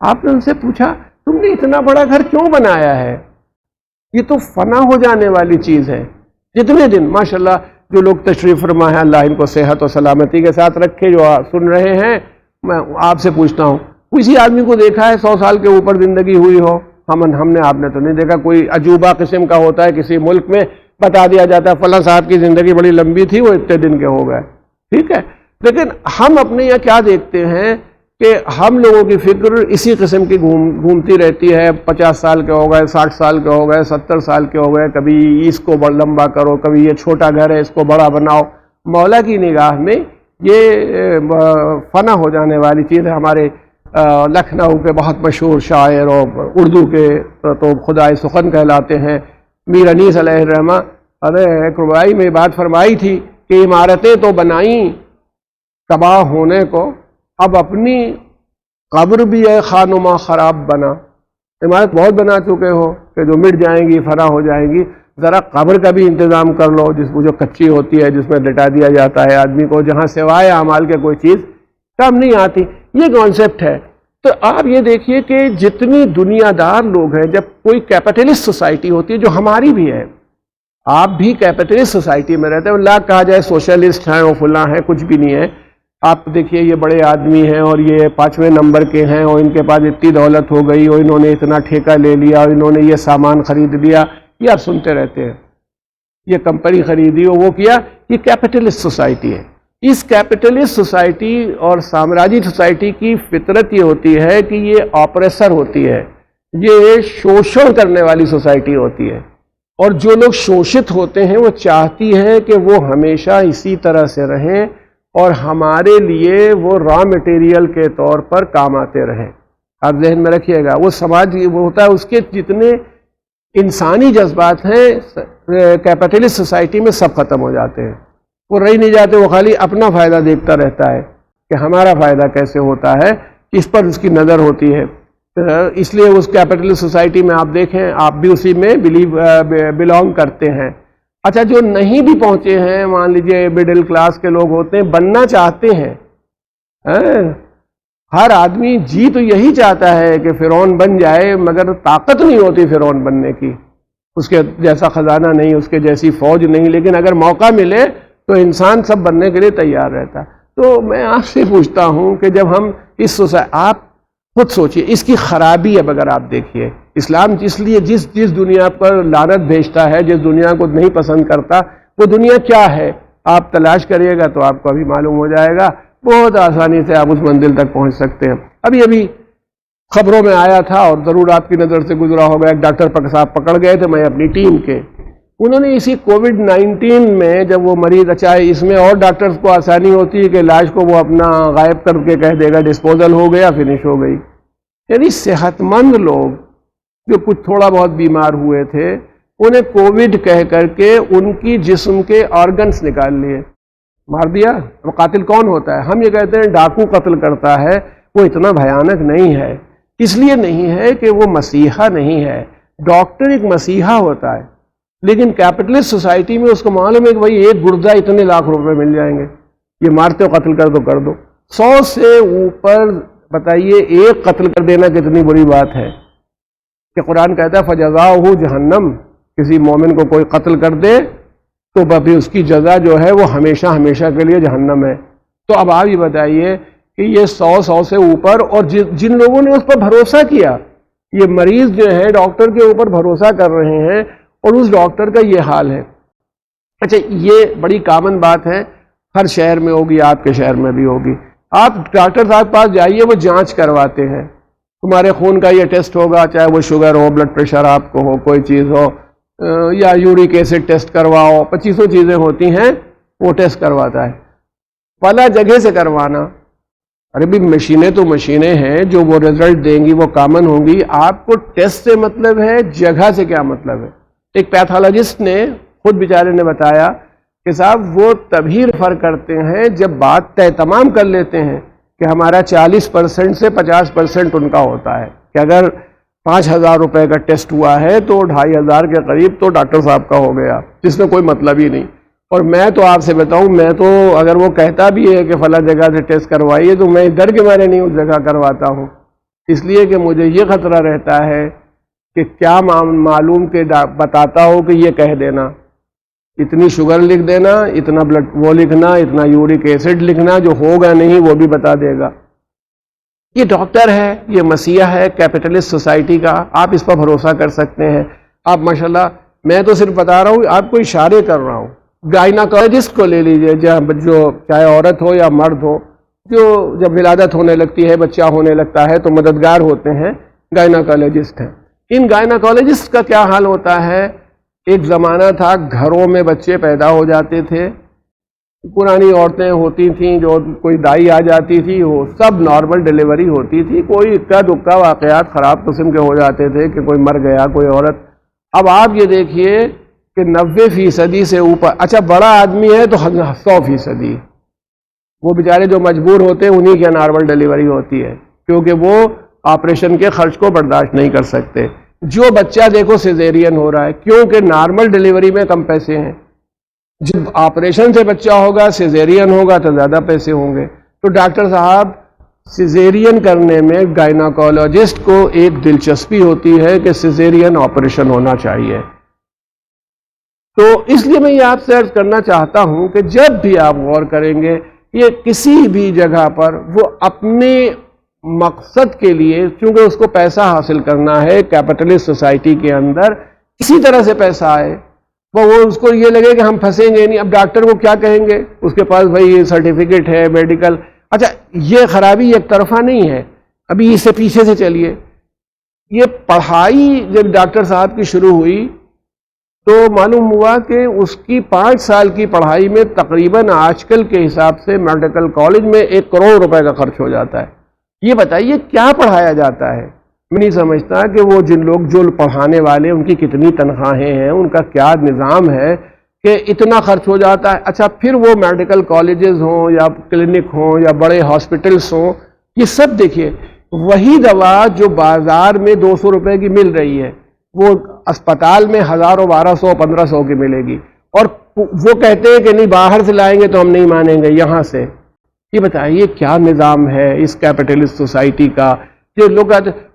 آپ نے ان سے پوچھا تم نے اتنا بڑا گھر کیوں بنایا ہے؟ یہ تو فنا ہو جانے والی چیز ہے. جتنے دن ماشاءاللہ جو لوگ تشریف فرما ہے، اللہ ان کو صحت و سلامتی کے ساتھ رکھے، جو سن رہے ہیں، میں آپ سے پوچھتا ہوں کسی آدمی کو دیکھا ہے 100 سال کے اوپر زندگی ہوئی ہو؟ ہم نے آپ نے تو نہیں دیکھا. کوئی عجوبہ قسم کا ہوتا ہے کسی ملک میں، بتا دیا جاتا ہے فلاں صاحب کی زندگی بڑی لمبی تھی، وہ اتنے دن کے ہو گئے. ٹھیک ہے، لیکن ہم اپنے یہاں کیا دیکھتے ہیں کہ ہم لوگوں کی فکر اسی قسم کی گھومتی رہتی ہے. 50 سال کے ہو گئے، 60 سال کے ہو گئے، 70 سال کے ہو گئے، کبھی اس کو لمبا کرو، کبھی یہ چھوٹا گھر ہے اس کو بڑا بناؤ. مولا کی نگاہ میں یہ فنا ہو جانے والی چیز ہے. ہمارے لکھنؤ کے بہت مشہور شاعر اور اردو کے تو خدائے سخن کہلاتے ہیں، میر انیس علیہ الرحمہ، ایک رباعی میں بات فرمائی تھی کہ عمارتیں تو بنائیں تباہ ہونے کو، اب اپنی قبر بھی ہے خانما خراب بنا. عمارت بہت بنا چکے ہو کہ جو مٹ جائیں گی، فنا ہو جائیں گی، ذرا قبر کا بھی انتظام کر لو جس جو کچی ہوتی ہے، جس میں لٹا دیا جاتا ہے آدمی کو، جہاں سوائے اعمال کے کوئی چیز کام نہیں آتی. یہ کانسیپٹ ہے. تو آپ یہ دیکھیے کہ جتنی دنیا دار لوگ ہیں، جب کوئی کیپٹلسٹ سوسائٹی ہوتی ہے جو ہماری بھی ہے، آپ بھی کیپٹلسٹ سوسائٹی میں رہتے ہیں، لاکھ کہا جائے سوشلسٹ ہیں اور فلاں ہیں، کچھ بھی نہیں ہے. آپ دیکھیے یہ بڑے آدمی ہیں اور یہ 5ویں نمبر کے ہیں اور ان کے پاس اتنی دولت ہو گئی اور انہوں نے اتنا ٹھیکہ لے لیا اور انہوں نے یہ سامان خرید لیا. یہ آپ سنتے رہتے ہیں، یہ کمپنی خریدی اور وہ کیا. یہ کیپٹلسٹ سوسائٹی ہے. اس کیپٹلسٹ سوسائٹی اور سامراجی سوسائٹی کی فطرت یہ ہوتی ہے کہ یہ آپریسر ہوتی ہے، یہ شوشن کرنے والی سوسائٹی ہوتی ہے. اور جو لوگ شوشت ہوتے ہیں وہ چاہتی ہیں کہ وہ ہمیشہ اسی طرح سے رہیں اور ہمارے لیے وہ را مٹیریل کے طور پر کام آتے رہیں. آپ ذہن میں رکھیے گا، وہ سماج وہ ہوتا ہے، اس کے جتنے انسانی جذبات ہیں کیپٹلسٹ سوسائٹی میں سب ختم ہو جاتے ہیں. وہ رہ نہیں جاتے، وہ خالی اپنا فائدہ دیکھتا رہتا ہے کہ ہمارا فائدہ کیسے ہوتا ہے، اس پر اس کی نظر ہوتی ہے. اس لیے اس کیپٹلسٹ سوسائٹی میں آپ دیکھیں، آپ بھی اسی میں بلانگ کرتے ہیں. اچھا، جو نہیں بھی پہنچے ہیں، مان لیجئے مڈل کلاس کے لوگ ہوتے ہیں، بننا چاہتے ہیں. ہر آدمی جی تو یہی چاہتا ہے کہ فرعون بن جائے، مگر طاقت نہیں ہوتی فرعون بننے کی، اس کے جیسا خزانہ نہیں، اس کے جیسی فوج نہیں. لیکن اگر موقع ملے تو انسان سب بننے کے لیے تیار رہتا. تو میں آپ سے پوچھتا ہوں کہ جب ہم آپ خود سوچئے اس کی خرابی. اب اگر آپ دیکھیے اسلام اس لیے جس دنیا پر لعنت بھیجتا ہے، جس دنیا کو نہیں پسند کرتا، وہ دنیا کیا ہے آپ تلاش کریے گا تو آپ کو ابھی معلوم ہو جائے گا. بہت آسانی سے آپ اس منزل تک پہنچ سکتے ہیں. ابھی خبروں میں آیا تھا اور ضرور آپ کی نظر سے گزرا ہوگا، ایک ڈاکٹر صاحب پکڑ گئے تھے، میں اپنی ٹیم کے. انہوں نے اسی کووڈ-19 میں جب وہ مریض، اچھا اس میں اور ڈاکٹرز کو آسانی ہوتی ہے کہ علاج کو وہ اپنا غائب کر کے کہہ دے گا ڈسپوزل ہو گیا، فنش ہو گئی. یعنی صحت مند لوگ جو کچھ تھوڑا بہت بیمار ہوئے تھے، انہیں کووڈ کہہ کر کے ان کی جسم کے آرگنز نکال لیے، مار دیا. وہ قاتل کون ہوتا ہے؟ ہم یہ کہتے ہیں ڈاکو قتل کرتا ہے. وہ اتنا بھیانک نہیں ہے، اس لیے نہیں ہے کہ وہ مسیحا نہیں ہے. ڈاکٹر ایک مسیحا ہوتا ہے، لیکن کیپٹلسٹ سوسائٹی میں اس کو معلوم ہے کہ بھائی ایک گردہ اتنے لاکھ روپے مل جائیں گے، یہ مارتے ہو قتل کر دو. 100 سے اوپر بتائیے ایک قتل کر دینا کتنی بڑی بات ہے. کہ قرآن کہتا ہے فجزاؤہ جہنم، کسی مومن کو کوئی قتل کر دے تو ابھی اس کی جزا جو ہے وہ ہمیشہ ہمیشہ کے لیے جہنم ہے. تو اب آپ یہ بتائیے کہ یہ 100 سے اوپر، اور جن لوگوں نے اس پر بھروسہ کیا، یہ مریض جو ہے ڈاکٹر کے اوپر بھروسہ کر رہے ہیں اور اس ڈاکٹر کا یہ حال ہے. اچھا، یہ بڑی کامن بات ہے، ہر شہر میں ہوگی، آپ کے شہر میں بھی ہوگی. آپ ڈاکٹر صاحب پاس جائیے، وہ جانچ کرواتے ہیں، تمہارے خون کا یہ ٹیسٹ ہوگا، چاہے وہ شوگر ہو، بلڈ پریشر آپ کو ہو، کوئی چیز ہو، یا یورک ایسڈ ٹیسٹ کرواؤ، 2500 چیزیں ہوتی ہیں، وہ ٹیسٹ کرواتا ہے. فلاں جگہ سے کروانا. ارے بھی مشینیں تو مشینیں ہیں جو وہ رزلٹ دیں گی، وہ کامن ہوں گی. آپ کو ٹیسٹ سے مطلب ہے، جگہ سے کیا مطلب ہے؟ ایک پیتھولوجسٹ نے خود بیچارے نے بتایا کہ صاحب وہ تبھی ریفر کرتے ہیں جب بات طے تمام کر لیتے ہیں کہ ہمارا 40% سے 50% ان کا ہوتا ہے کہ اگر 5000 روپے کا ٹیسٹ ہوا ہے تو 2500 کے قریب تو ڈاکٹر صاحب کا ہو گیا، جس میں کوئی مطلب ہی نہیں. اور میں تو آپ سے بتاؤں، میں تو اگر وہ کہتا بھی ہے کہ فلاں جگہ سے ٹیسٹ کروائیے تو میں ڈر کے مارے نہیں اس جگہ کرواتا ہوں، اس لیے کہ مجھے یہ خطرہ رہتا ہے کہ کیا معلوم کہ بتاتا ہو کہ یہ کہہ دینا، اتنی شوگر لکھ دینا، اتنا بلڈ وہ لکھنا، اتنا یورک ایسڈ لکھنا، جو ہوگا نہیں وہ بھی بتا دے گا۔ یہ ڈاکٹر ہے، یہ مسیح ہے کیپٹلسٹ سوسائٹی کا، آپ اس پر بھروسہ کر سکتے ہیں۔ آپ ماشاءاللہ، میں تو صرف بتا رہا ہوں، آپ کو اشارے کر رہا ہوں۔ گائناکولوجسٹ کو لے لیجئے، جو چاہے عورت ہو یا مرد ہو، جو جب ولادت ہونے لگتی ہے، بچہ ہونے لگتا ہے تو مددگار ہوتے ہیں، گائناکولوجسٹ ہیں۔ ان گائناکولوجسٹ کا کیا حال ہوتا ہے؟ ایک زمانہ تھا گھروں میں بچے پیدا ہو جاتے تھے، پرانی عورتیں ہوتی تھیں، جو کوئی دائی آ جاتی تھی، وہ سب نارمل ڈیلیوری ہوتی تھی، کوئی اکا دکا واقعات خراب قسم کے ہو جاتے تھے کہ کوئی مر گیا کوئی عورت۔ اب آپ یہ دیکھیے کہ 90% سے اوپر، اچھا بڑا آدمی ہے تو 100%، وہ بیچارے جو مجبور ہوتے ہیں انہی کی نارمل ڈیلیوری ہوتی ہے، کیونکہ وہ آپریشن کے خرچ کو برداشت نہیں کر سکتے۔ جو بچہ دیکھو سیزیرین ہو رہا ہے، کیونکہ نارمل ڈیلیوری میں کم پیسے ہیں، جب آپریشن سے بچہ ہوگا، سیزیرین ہوگا تو زیادہ پیسے ہوں گے۔ تو ڈاکٹر صاحب، سیزیرین کرنے میں گائناکولوجسٹ کو ایک دلچسپی ہوتی ہے کہ سیزیرین آپریشن ہونا چاہیے۔ تو اس لیے میں یہ آپ سے عرض کرنا چاہتا ہوں کہ جب بھی آپ غور کریں گے، یہ کسی بھی جگہ پر وہ اپنے مقصد کے لیے، چونکہ اس کو پیسہ حاصل کرنا ہے کیپٹلسٹ سوسائٹی کے اندر، کسی طرح سے پیسہ آئے، وہ اس کو یہ لگے کہ ہم پھنسیں گے نہیں۔ اب ڈاکٹر کو کیا کہیں گے؟ اس کے پاس بھائی سرٹیفکیٹ ہے میڈیکل۔ اچھا، یہ خرابی ایک طرفہ نہیں ہے، ابھی اس سے پیچھے سے چلیے۔ یہ پڑھائی جب ڈاکٹر صاحب کی شروع ہوئی تو معلوم ہوا کہ اس کی 5 سال کی پڑھائی میں تقریباً آج کل کے حساب سے میڈیکل کالج میں 1 کروڑ روپے کا خرچ ہو جاتا ہے۔ یہ بتائیے کیا پڑھایا جاتا ہے؟ میں نہیں سمجھتا کہ وہ جو پڑھانے والے، ان کی کتنی تنخواہیں ہیں، ان کا کیا نظام ہے کہ اتنا خرچ ہو جاتا ہے۔ اچھا، پھر وہ میڈیکل کالجز ہوں یا کلینک ہوں یا بڑے ہاسپٹلس ہوں، یہ سب دیکھیے، وہی دوا جو بازار میں 200 روپے کی مل رہی ہے، وہ اسپتال میں 1000 1200 1500 کی ملے گی، اور وہ کہتے ہیں کہ نہیں باہر سے لائیں گے تو ہم نہیں مانیں گے، یہاں سے۔ یہ بتائیے کیا نظام ہے اس کیپٹلسٹ سوسائٹی کا؟ جو لوگ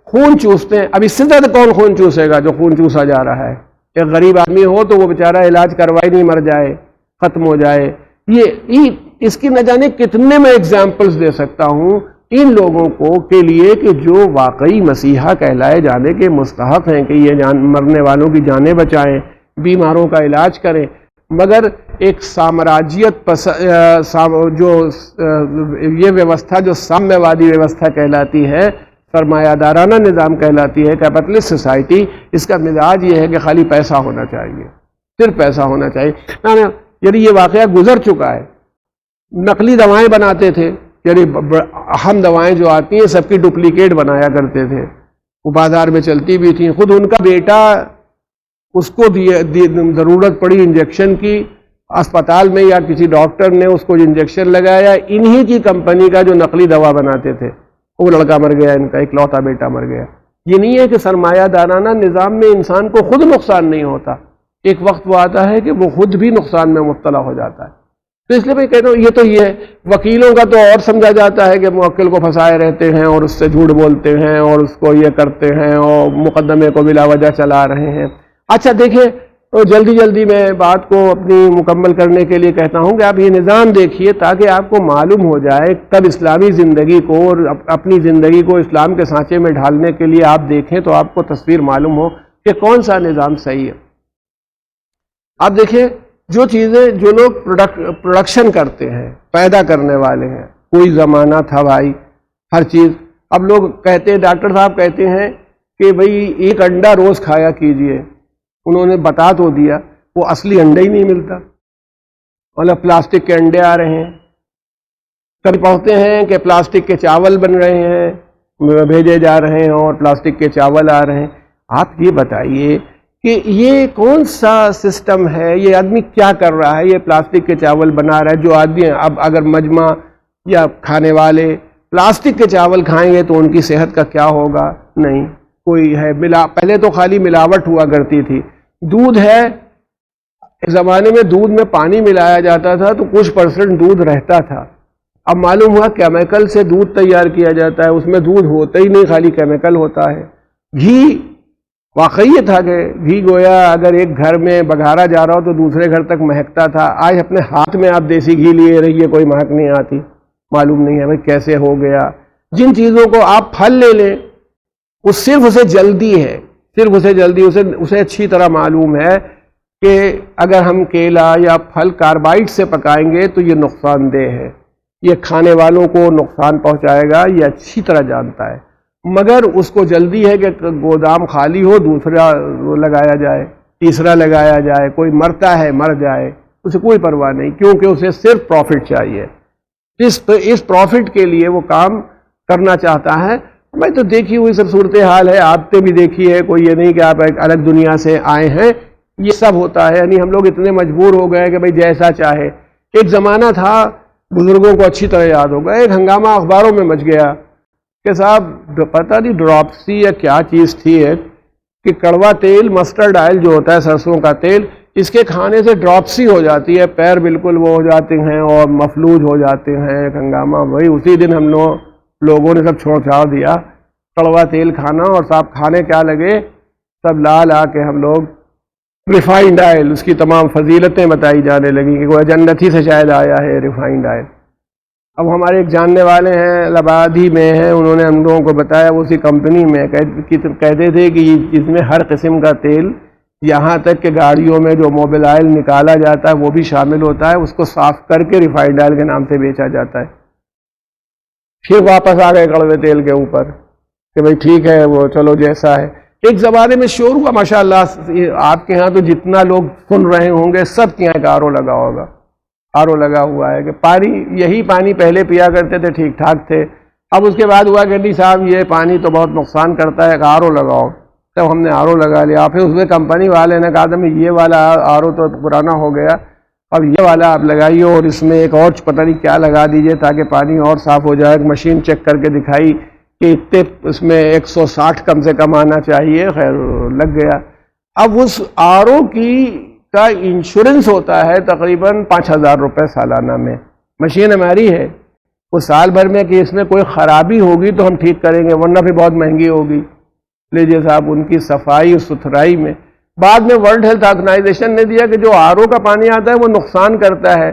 خون چوستے ہیں، اب اس سے زیادہ کون خون چوسے گا جو خون چوسا جا رہا ہے؟ ایک غریب آدمی ہو تو وہ بیچارہ علاج کروائے نہیں، مر جائے، ختم ہو جائے۔ یہ اس کی نہ جانے کتنے میں ایگزامپلس دے سکتا ہوں ان لوگوں کو کے لیے کہ جو واقعی مسیحا کہلائے جانے کے مستحق ہیں کہ یہ مرنے والوں کی جانیں بچائیں، بیماروں کا علاج کریں، مگر ایک سامراجیت جو یہ ویوستھا جو سامیوادی ویوستھا کہلاتی ہے، سرمایہ دارانہ نظام کہلاتی ہے کیپٹلسٹ سوسائٹی، اس کا مزاج یہ ہے کہ خالی پیسہ ہونا چاہیے، صرف پیسہ ہونا چاہیے۔ یعنی یہ واقعہ گزر چکا ہے۔ نقلی دوائیں بناتے تھے، یعنی اہم دوائیں جو آتی ہیں سب کی ڈپلیکیٹ بنایا کرتے تھے، وہ بازار میں چلتی بھی تھیں۔ خود ان کا بیٹا، اس کو ضرورت پڑی انجیکشن کی، اسپتال میں یا کسی ڈاکٹر نے اس کو انجیکشن لگایا، انہی کی کمپنی کا جو نقلی دوا بناتے تھے، وہ لڑکا مر گیا، ان کا اکلوتا بیٹا مر گیا۔ یہ نہیں ہے کہ سرمایہ دارانہ نظام میں انسان کو خود نقصان نہیں ہوتا، ایک وقت وہ آتا ہے کہ وہ خود بھی نقصان میں مبتلا ہو جاتا ہے۔ تو اس لیے میں کہتا ہوں یہ ہے، وکیلوں کا تو اور سمجھا جاتا ہے کہ موکل کو پھنسائے رہتے ہیں اور اس سے جھوٹ بولتے ہیں اور اس کو یہ کرتے ہیں اور مقدمے کو بلا وجہ چلا رہے ہیں۔ اچھا دیکھیں، تو جلدی میں بات کو اپنی مکمل کرنے کے لیے کہتا ہوں کہ آپ یہ نظام دیکھیے تاکہ آپ کو معلوم ہو جائے، تب اسلامی زندگی کو اور اپنی زندگی کو اسلام کے سانچے میں ڈھالنے کے لیے آپ دیکھیں تو آپ کو تصویر معلوم ہو کہ کون سا نظام صحیح ہے۔ آپ دیکھیں، جو چیزیں جو لوگ پروڈکشن کرتے ہیں، پیدا کرنے والے ہیں، کوئی زمانہ تھا بھائی، ہر چیز۔ اب لوگ کہتے ہیں، ڈاکٹر صاحب کہتے ہیں کہ بھئی 1 انڈا روز کھایا کیجئے، انہوں نے بتا تو دیا، وہ اصلی انڈا ہی نہیں ملتا، مطلب پلاسٹک کے انڈے آ رہے ہیں۔ کبھی پڑھتے ہیں کہ پلاسٹک کے چاول بن رہے ہیں، بھیجے جا رہے ہیں اور پلاسٹک کے چاول آ رہے ہیں۔ آپ یہ بتائیے کہ یہ کون سا سسٹم ہے؟ یہ آدمی کیا کر رہا ہے؟ یہ پلاسٹک کے چاول بنا رہا ہے جو آدمی، اب اگر مجمع یا کھانے والے پلاسٹک کے چاول کھائیں گے تو ان کی صحت کا کیا ہوگا؟ نہیں کوئی ہے پہلے تو خالی ملاوٹ ہوا کرتی تھی۔ دودھ ہے، ایک زمانے میں دودھ میں پانی ملایا جاتا تھا تو کچھ % دودھ رہتا تھا، اب معلوم ہوا کیمیکل سے دودھ تیار کیا جاتا ہے، اس میں دودھ ہوتا ہی نہیں، خالی کیمیکل ہوتا ہے۔ گھی واقعی یہ تھا کہ گھی گویا اگر ایک گھر میں بگھارا جا رہا ہو تو دوسرے گھر تک مہکتا تھا. آج اپنے ہاتھ میں آپ دیسی گھی لیے رہیے, کوئی مہک نہیں آتی, معلوم نہیں ہے بھائی کیسے ہو گیا. جن چیزوں کو آپ پھل لے لیں وہ صرف اسے جلدی ہے, صرف اسے جلدی, اسے اچھی طرح معلوم ہے کہ اگر ہم کیلا یا پھل کاربائڈ سے پکائیں گے تو یہ نقصان دہ ہے, یہ کھانے والوں کو نقصان پہنچائے گا, یہ اچھی طرح جانتا ہے. مگر اس کو جلدی ہے کہ گودام خالی ہو, دوسرا لگایا جائے, تیسرا لگایا جائے, کوئی مرتا ہے مر جائے, اسے کوئی پرواہ نہیں, کیونکہ اسے صرف پروفٹ چاہیے. اس پروفٹ کے لیے وہ کام کرنا چاہتا ہے. میں تو دیکھی ہوئی سب صورتحال ہے, آپ نے بھی دیکھی ہے, کوئی یہ نہیں کہ آپ ایک الگ دنیا سے آئے ہیں, یہ سب ہوتا ہے. یعنی ہم لوگ اتنے مجبور ہو گئے کہ بھائی جیسا چاہے. ایک زمانہ تھا, بزرگوں کو اچھی طرح یاد ہوگا, ایک ہنگامہ اخباروں میں مچ گیا کہ صاحب پتہ نہیں ڈراپسی یا کیا چیز تھی کہ کڑوا تیل, مسٹرڈ آئل جو ہوتا ہے سرسوں کا تیل, اس کے کھانے سے ڈراپسی ہو جاتی ہے, پیر بالکل وہ ہو جاتے ہیں اور مفلوج ہو جاتے ہیں. ایک ہنگامہ, وہی اسی دن ہم لوگوں نے سب چھوڑ چھاڑ دیا کڑوا تیل کھانا, اور صاحب کھانے کیا لگے, سب لا کے ہم لوگ ریفائنڈ آئل, اس کی تمام فضیلتیں بتائی جانے لگیں کہ وہ جنت ہی سے شاید آیا ہے ریفائنڈ آئل. اب ہمارے ایک جاننے والے ہیں الہآباد ہی میں ہیں, انہوں نے ہم لوگوں کو بتایا وہ اسی کمپنی میں کہتے تھے کہ اس میں ہر قسم کا تیل, یہاں تک کہ گاڑیوں میں جو موبل آئل نکالا جاتا ہے وہ بھی شامل ہوتا ہے, اس کو صاف کر کے ریفائنڈ آئل کے نام سے بیچا جاتا ہے. پھر واپس آ گئے کڑوے تیل کے اوپر کہ بھئی ٹھیک ہے وہ چلو جیسا ہے. ایک زمانے میں شور ہوا ماشاءاللہ, آپ کے ہاں تو جتنا لوگ سن رہے ہوں گے سب کے یہاں ایک آر او لگا ہوگا, آر او لگا ہوا ہے کہ پانی, یہی پانی پہلے پیا کرتے تھے ٹھیک ٹھاک تھے, اب اس کے بعد ہوا کہ نہیں صاحب یہ پانی تو بہت نقصان کرتا ہے, ایک آر او لگاؤ. تب ہم نے آر او لگا لیا. پھر اس میں کمپنی والے نے کہا تھا میں یہ والا آر او تو پرانا ہو گیا, اب یہ والا آپ لگائیے اور اس میں ایک اور پتہ نہیں کیا لگا دیجئے تاکہ پانی اور صاف ہو جائے. مشین چیک کر کے دکھائی کہ اتنے اس میں 160 کم سے کم آنا چاہیے, خیر لگ گیا. اب اس آر او کا انشورنس ہوتا ہے تقریباً 5,000 روپے سالانہ میں. مشین ہماری ہے, وہ سال بھر میں کہ اس میں کوئی خرابی ہوگی تو ہم ٹھیک کریں گے, ورنہ پھر بہت مہنگی ہوگی. لیجیے صاحب ان کی صفائی اور ستھرائی میں بعد میں ورلڈ ہیلتھ آرگنائزیشن نے دیا کہ جو آر او کا پانی آتا ہے وہ نقصان کرتا ہے,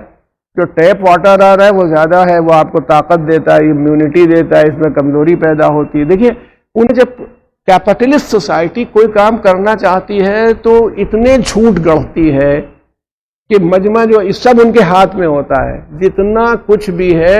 جو ٹیپ واٹر آ رہا ہے وہ زیادہ ہے, وہ آپ کو طاقت دیتا ہے, امیونٹی دیتا ہے, اس میں کمزوری پیدا ہوتی ہے. دیکھیے انہیں جب کیپٹلسٹ سوسائٹی کوئی کام کرنا چاہتی ہے تو اتنے جھوٹ گڑھتی ہے کہ مجمع جو سب ان کے ہاتھ میں ہوتا ہے, جتنا کچھ بھی ہے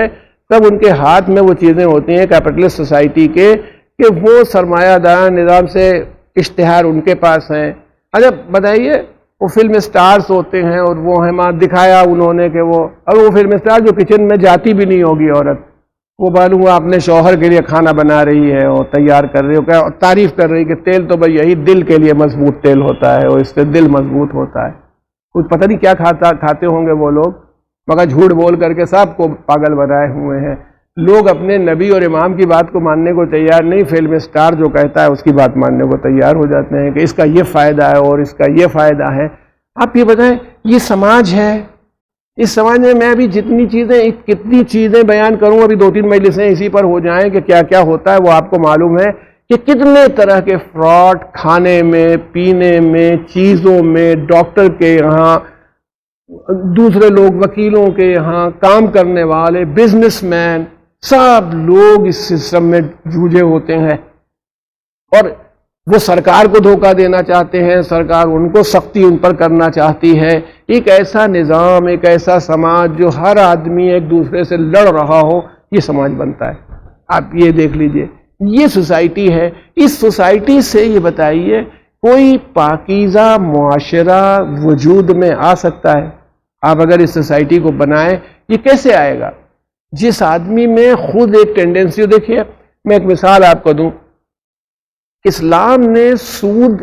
سب ان کے ہاتھ میں وہ چیزیں ہوتی ہیں کیپٹلسٹ سوسائٹی کے, کہ وہ سرمایہ دار نظام سے اشتہار ان کے پاس ہیں. اچھا بتائیے, وہ فلم سٹارز ہوتے ہیں اور وہ ہیں دکھایا انہوں نے کہ وہ, اور وہ فلم سٹار جو کچن میں جاتی بھی نہیں ہوگی عورت, وہ معلوم ہوا اپنے شوہر کے لیے کھانا بنا رہی ہے اور تیار کر رہی ہے, اور تعریف کر رہی کہ تیل تو بھائی یہی دل کے لیے مضبوط تیل ہوتا ہے اور اس سے دل مضبوط ہوتا ہے. کچھ پتہ نہیں کیا کھاتے ہوں گے وہ لوگ, مگر جھوٹ بول کر کے سب کو پاگل بنائے ہوئے ہیں. لوگ اپنے نبی اور امام کی بات کو ماننے کو تیار نہیں, فلم سٹار جو کہتا ہے اس کی بات ماننے کو تیار ہو جاتے ہیں کہ اس کا یہ فائدہ ہے اور اس کا یہ فائدہ ہے. آپ یہ بتائیں, یہ سماج ہے, اس سماج میں میں ابھی کتنی چیزیں بیان کروں, ابھی 2-3 مجلسیں اسی پر ہو جائیں کہ کیا کیا ہوتا ہے. وہ آپ کو معلوم ہے کہ کتنے طرح کے فراڈ کھانے میں, پینے میں, چیزوں میں, ڈاکٹر کے یہاں, دوسرے لوگ وکیلوں کے یہاں, کام کرنے والے, بزنس مین, سب لوگ اس سسٹم میں جوجے ہوتے ہیں. اور وہ سرکار کو دھوکہ دینا چاہتے ہیں, سرکار ان کو سختی ان پر کرنا چاہتی ہے. ایک ایسا نظام, ایک ایسا سماج جو ہر آدمی ایک دوسرے سے لڑ رہا ہو, یہ سماج بنتا ہے. آپ یہ دیکھ لیجئے, یہ سوسائٹی ہے. اس سوسائٹی سے یہ بتائیے کوئی پاکیزہ معاشرہ وجود میں آ سکتا ہے؟ آپ اگر اس سوسائٹی کو بنائیں, یہ کیسے آئے گا؟ جس آدمی میں خود ایک ٹینڈنسی, دیکھیے میں ایک مثال آپ کو دوں, اسلام نے سود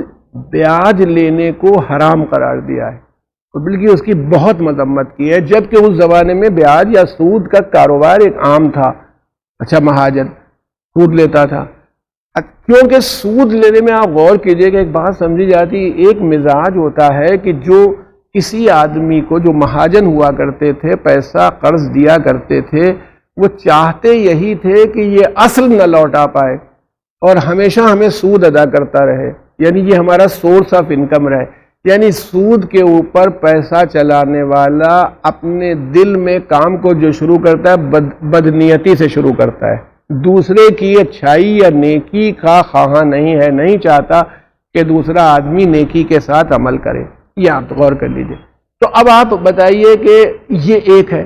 بیاج لینے کو حرام قرار دیا ہے, اور بلکہ اس کی بہت مذمت کی ہے, جبکہ اس زمانے میں بیاج یا سود کا کاروبار ایک عام تھا. اچھا مہاجن سود لیتا تھا, کیونکہ سود لینے میں آپ غور کیجئے کہ ایک بات سمجھی جاتی, ایک مزاج ہوتا ہے کہ جو کسی آدمی کو, جو مہاجن ہوا کرتے تھے, پیسہ قرض دیا کرتے تھے, وہ چاہتے یہی تھے کہ یہ اصل نہ لوٹا پائے اور ہمیشہ ہمیں سود ادا کرتا رہے. یعنی یہ ہمارا سورس آف انکم رہے. یعنی سود کے اوپر پیسہ چلانے والا اپنے دل میں کام کو جو شروع کرتا ہے بدنیتی سے شروع کرتا ہے, دوسرے کی اچھائی یا نیکی کا خواہاں نہیں ہے, نہیں چاہتا کہ دوسرا آدمی نیکی کے ساتھ عمل کرے. یہ آپ غور کر لیجئے. تو اب آپ بتائیے کہ یہ ایک ہے.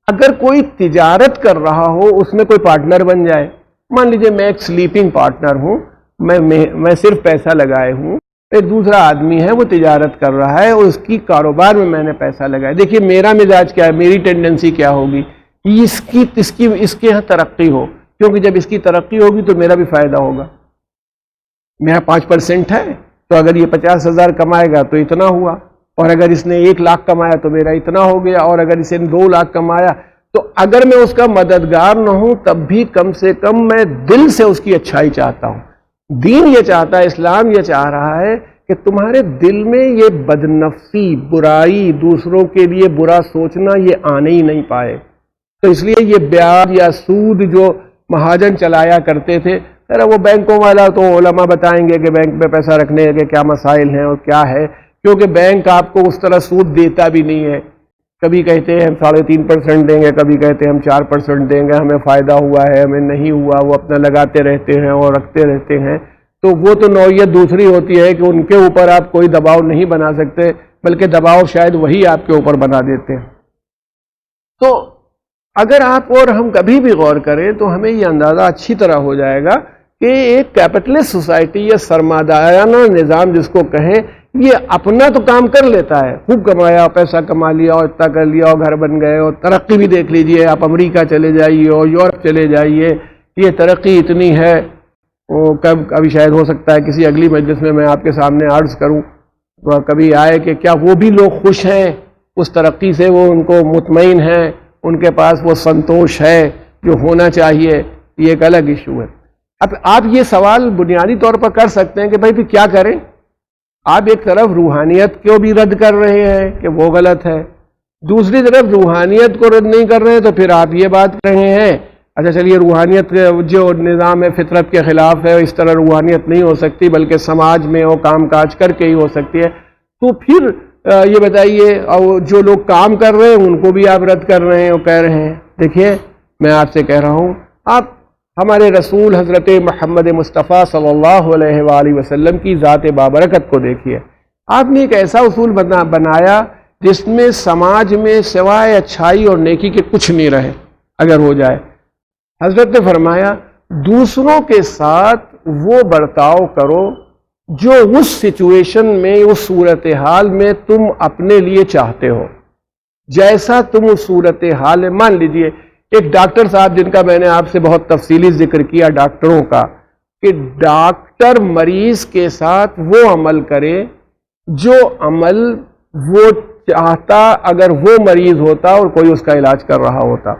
اگر کوئی تجارت کر رہا ہو, اس میں کوئی پارٹنر بن جائے, مان لیجئے میں ایک سلیپنگ پارٹنر ہوں, میں صرف پیسہ لگائے ہوں, ایک دوسرا آدمی ہے وہ تجارت کر رہا ہے اور اس کی کاروبار میں نے پیسہ لگایا. دیکھیے میرا مزاج کیا ہے, میری ٹینڈنسی کیا ہوگی, اس کے یہاں ترقی ہو, کیونکہ جب اس کی ترقی ہوگی تو میرا بھی فائدہ ہوگا. میرا 5% ہے تو اگر یہ 50,000 کمائے گا تو اتنا ہوا, اور اگر اس نے 1 لاکھ کمایا تو میرا اتنا ہو گیا, اور اگر اس نے 2 لاکھ کمایا تو اگر میں اس کا مددگار نہ ہوں تب بھی کم سے کم میں دل سے اس کی اچھائی چاہتا ہوں. دین یہ چاہتا ہے, اسلام یہ چاہ رہا ہے کہ تمہارے دل میں یہ بدنفسی, برائی, دوسروں کے لیے برا سوچنا یہ آنے ہی نہیں پائے. تو اس لیے یہ بیاج یا سود جو مہاجن چلایا کرتے تھے, وہ بینکوں والا تو علماء بتائیں گے کہ بینک میں پیسہ رکھنے کے کیا مسائل ہیں اور کیا ہے, کیونکہ بینک آپ کو اس طرح سود دیتا بھی نہیں ہے. کبھی کہتے ہیں ہم 3.5% دیں گے, کبھی کہتے ہیں ہم 4% دیں گے, ہمیں فائدہ ہوا ہے, ہمیں نہیں ہوا, وہ اپنا لگاتے رہتے ہیں اور رکھتے رہتے ہیں. تو وہ تو نوعیت دوسری ہوتی ہے کہ ان کے اوپر آپ کوئی دباؤ نہیں بنا سکتے, بلکہ دباؤ شاید وہی آپ کے اوپر بنا دیتے ہیں. تو اگر آپ اور ہم کبھی بھی غور کریں تو ہمیں یہ اندازہ اچھی طرح ہو جائے گا کہ ایک کیپٹلسٹ سوسائٹی یا سرمایہ نظام جس کو کہیں, یہ اپنا تو کام کر لیتا ہے, خوب کمایا, پیسہ کما لیا اور اتنا کر لیا اور گھر بن گئے, اور ترقی بھی دیکھ لیجئے, آپ امریکہ چلے جائیے اور یورپ چلے جائیے, یہ ترقی اتنی ہے. کبھی شاید ہو سکتا ہے کسی اگلی مجلس میں آپ کے سامنے عرض کروں, کبھی آئے کہ کیا وہ بھی لوگ خوش ہیں اس ترقی سے, وہ ان کو مطمئن ہیں, ان کے پاس وہ سنتوش ہے جو ہونا چاہیے. یہ ایک الگ ایشو ہے. اب آپ یہ سوال بنیادی طور پر کر سکتے ہیں کہ بھائی کیا کریں. آپ ایک طرف روحانیت کو بھی رد کر رہے ہیں کہ وہ غلط ہے, دوسری طرف روحانیت کو رد نہیں کر رہے ہیں, تو پھر آپ یہ بات کر رہے ہیں اچھا چلیے روحانیت جو نظام ہے فطرت کے خلاف ہے, اس طرح روحانیت نہیں ہو سکتی بلکہ سماج میں وہ کام کاج کر کے ہی ہو سکتی ہے. تو پھر یہ بتائیے, اور جو لوگ کام کر رہے ہیں ان کو بھی آپ رد کر رہے ہیں اور کہہ رہے ہیں. دیکھیے میں آپ سے کہہ رہا ہوں, آپ ہمارے رسول حضرت محمد مصطفیٰ صلی اللہ علیہ وآلہ وسلم کی ذات بابرکت کو دیکھیے. آپ نے ایک ایسا اصول بنایا جس میں سماج میں سوائے اچھائی اور نیکی کے کچھ نہیں رہے. اگر ہو جائے, حضرت نے فرمایا دوسروں کے ساتھ وہ برتاؤ کرو جو اس سچویشن میں, اس صورتحال میں تم اپنے لیے چاہتے ہو. جیسا تم اس صورتحال, مان لیجئے ایک ڈاکٹر صاحب جن کا میں نے آپ سے بہت تفصیلی ذکر کیا ڈاکٹروں کا, کہ ڈاکٹر مریض کے ساتھ وہ عمل کرے جو عمل وہ چاہتا اگر وہ مریض ہوتا اور کوئی اس کا علاج کر رہا ہوتا.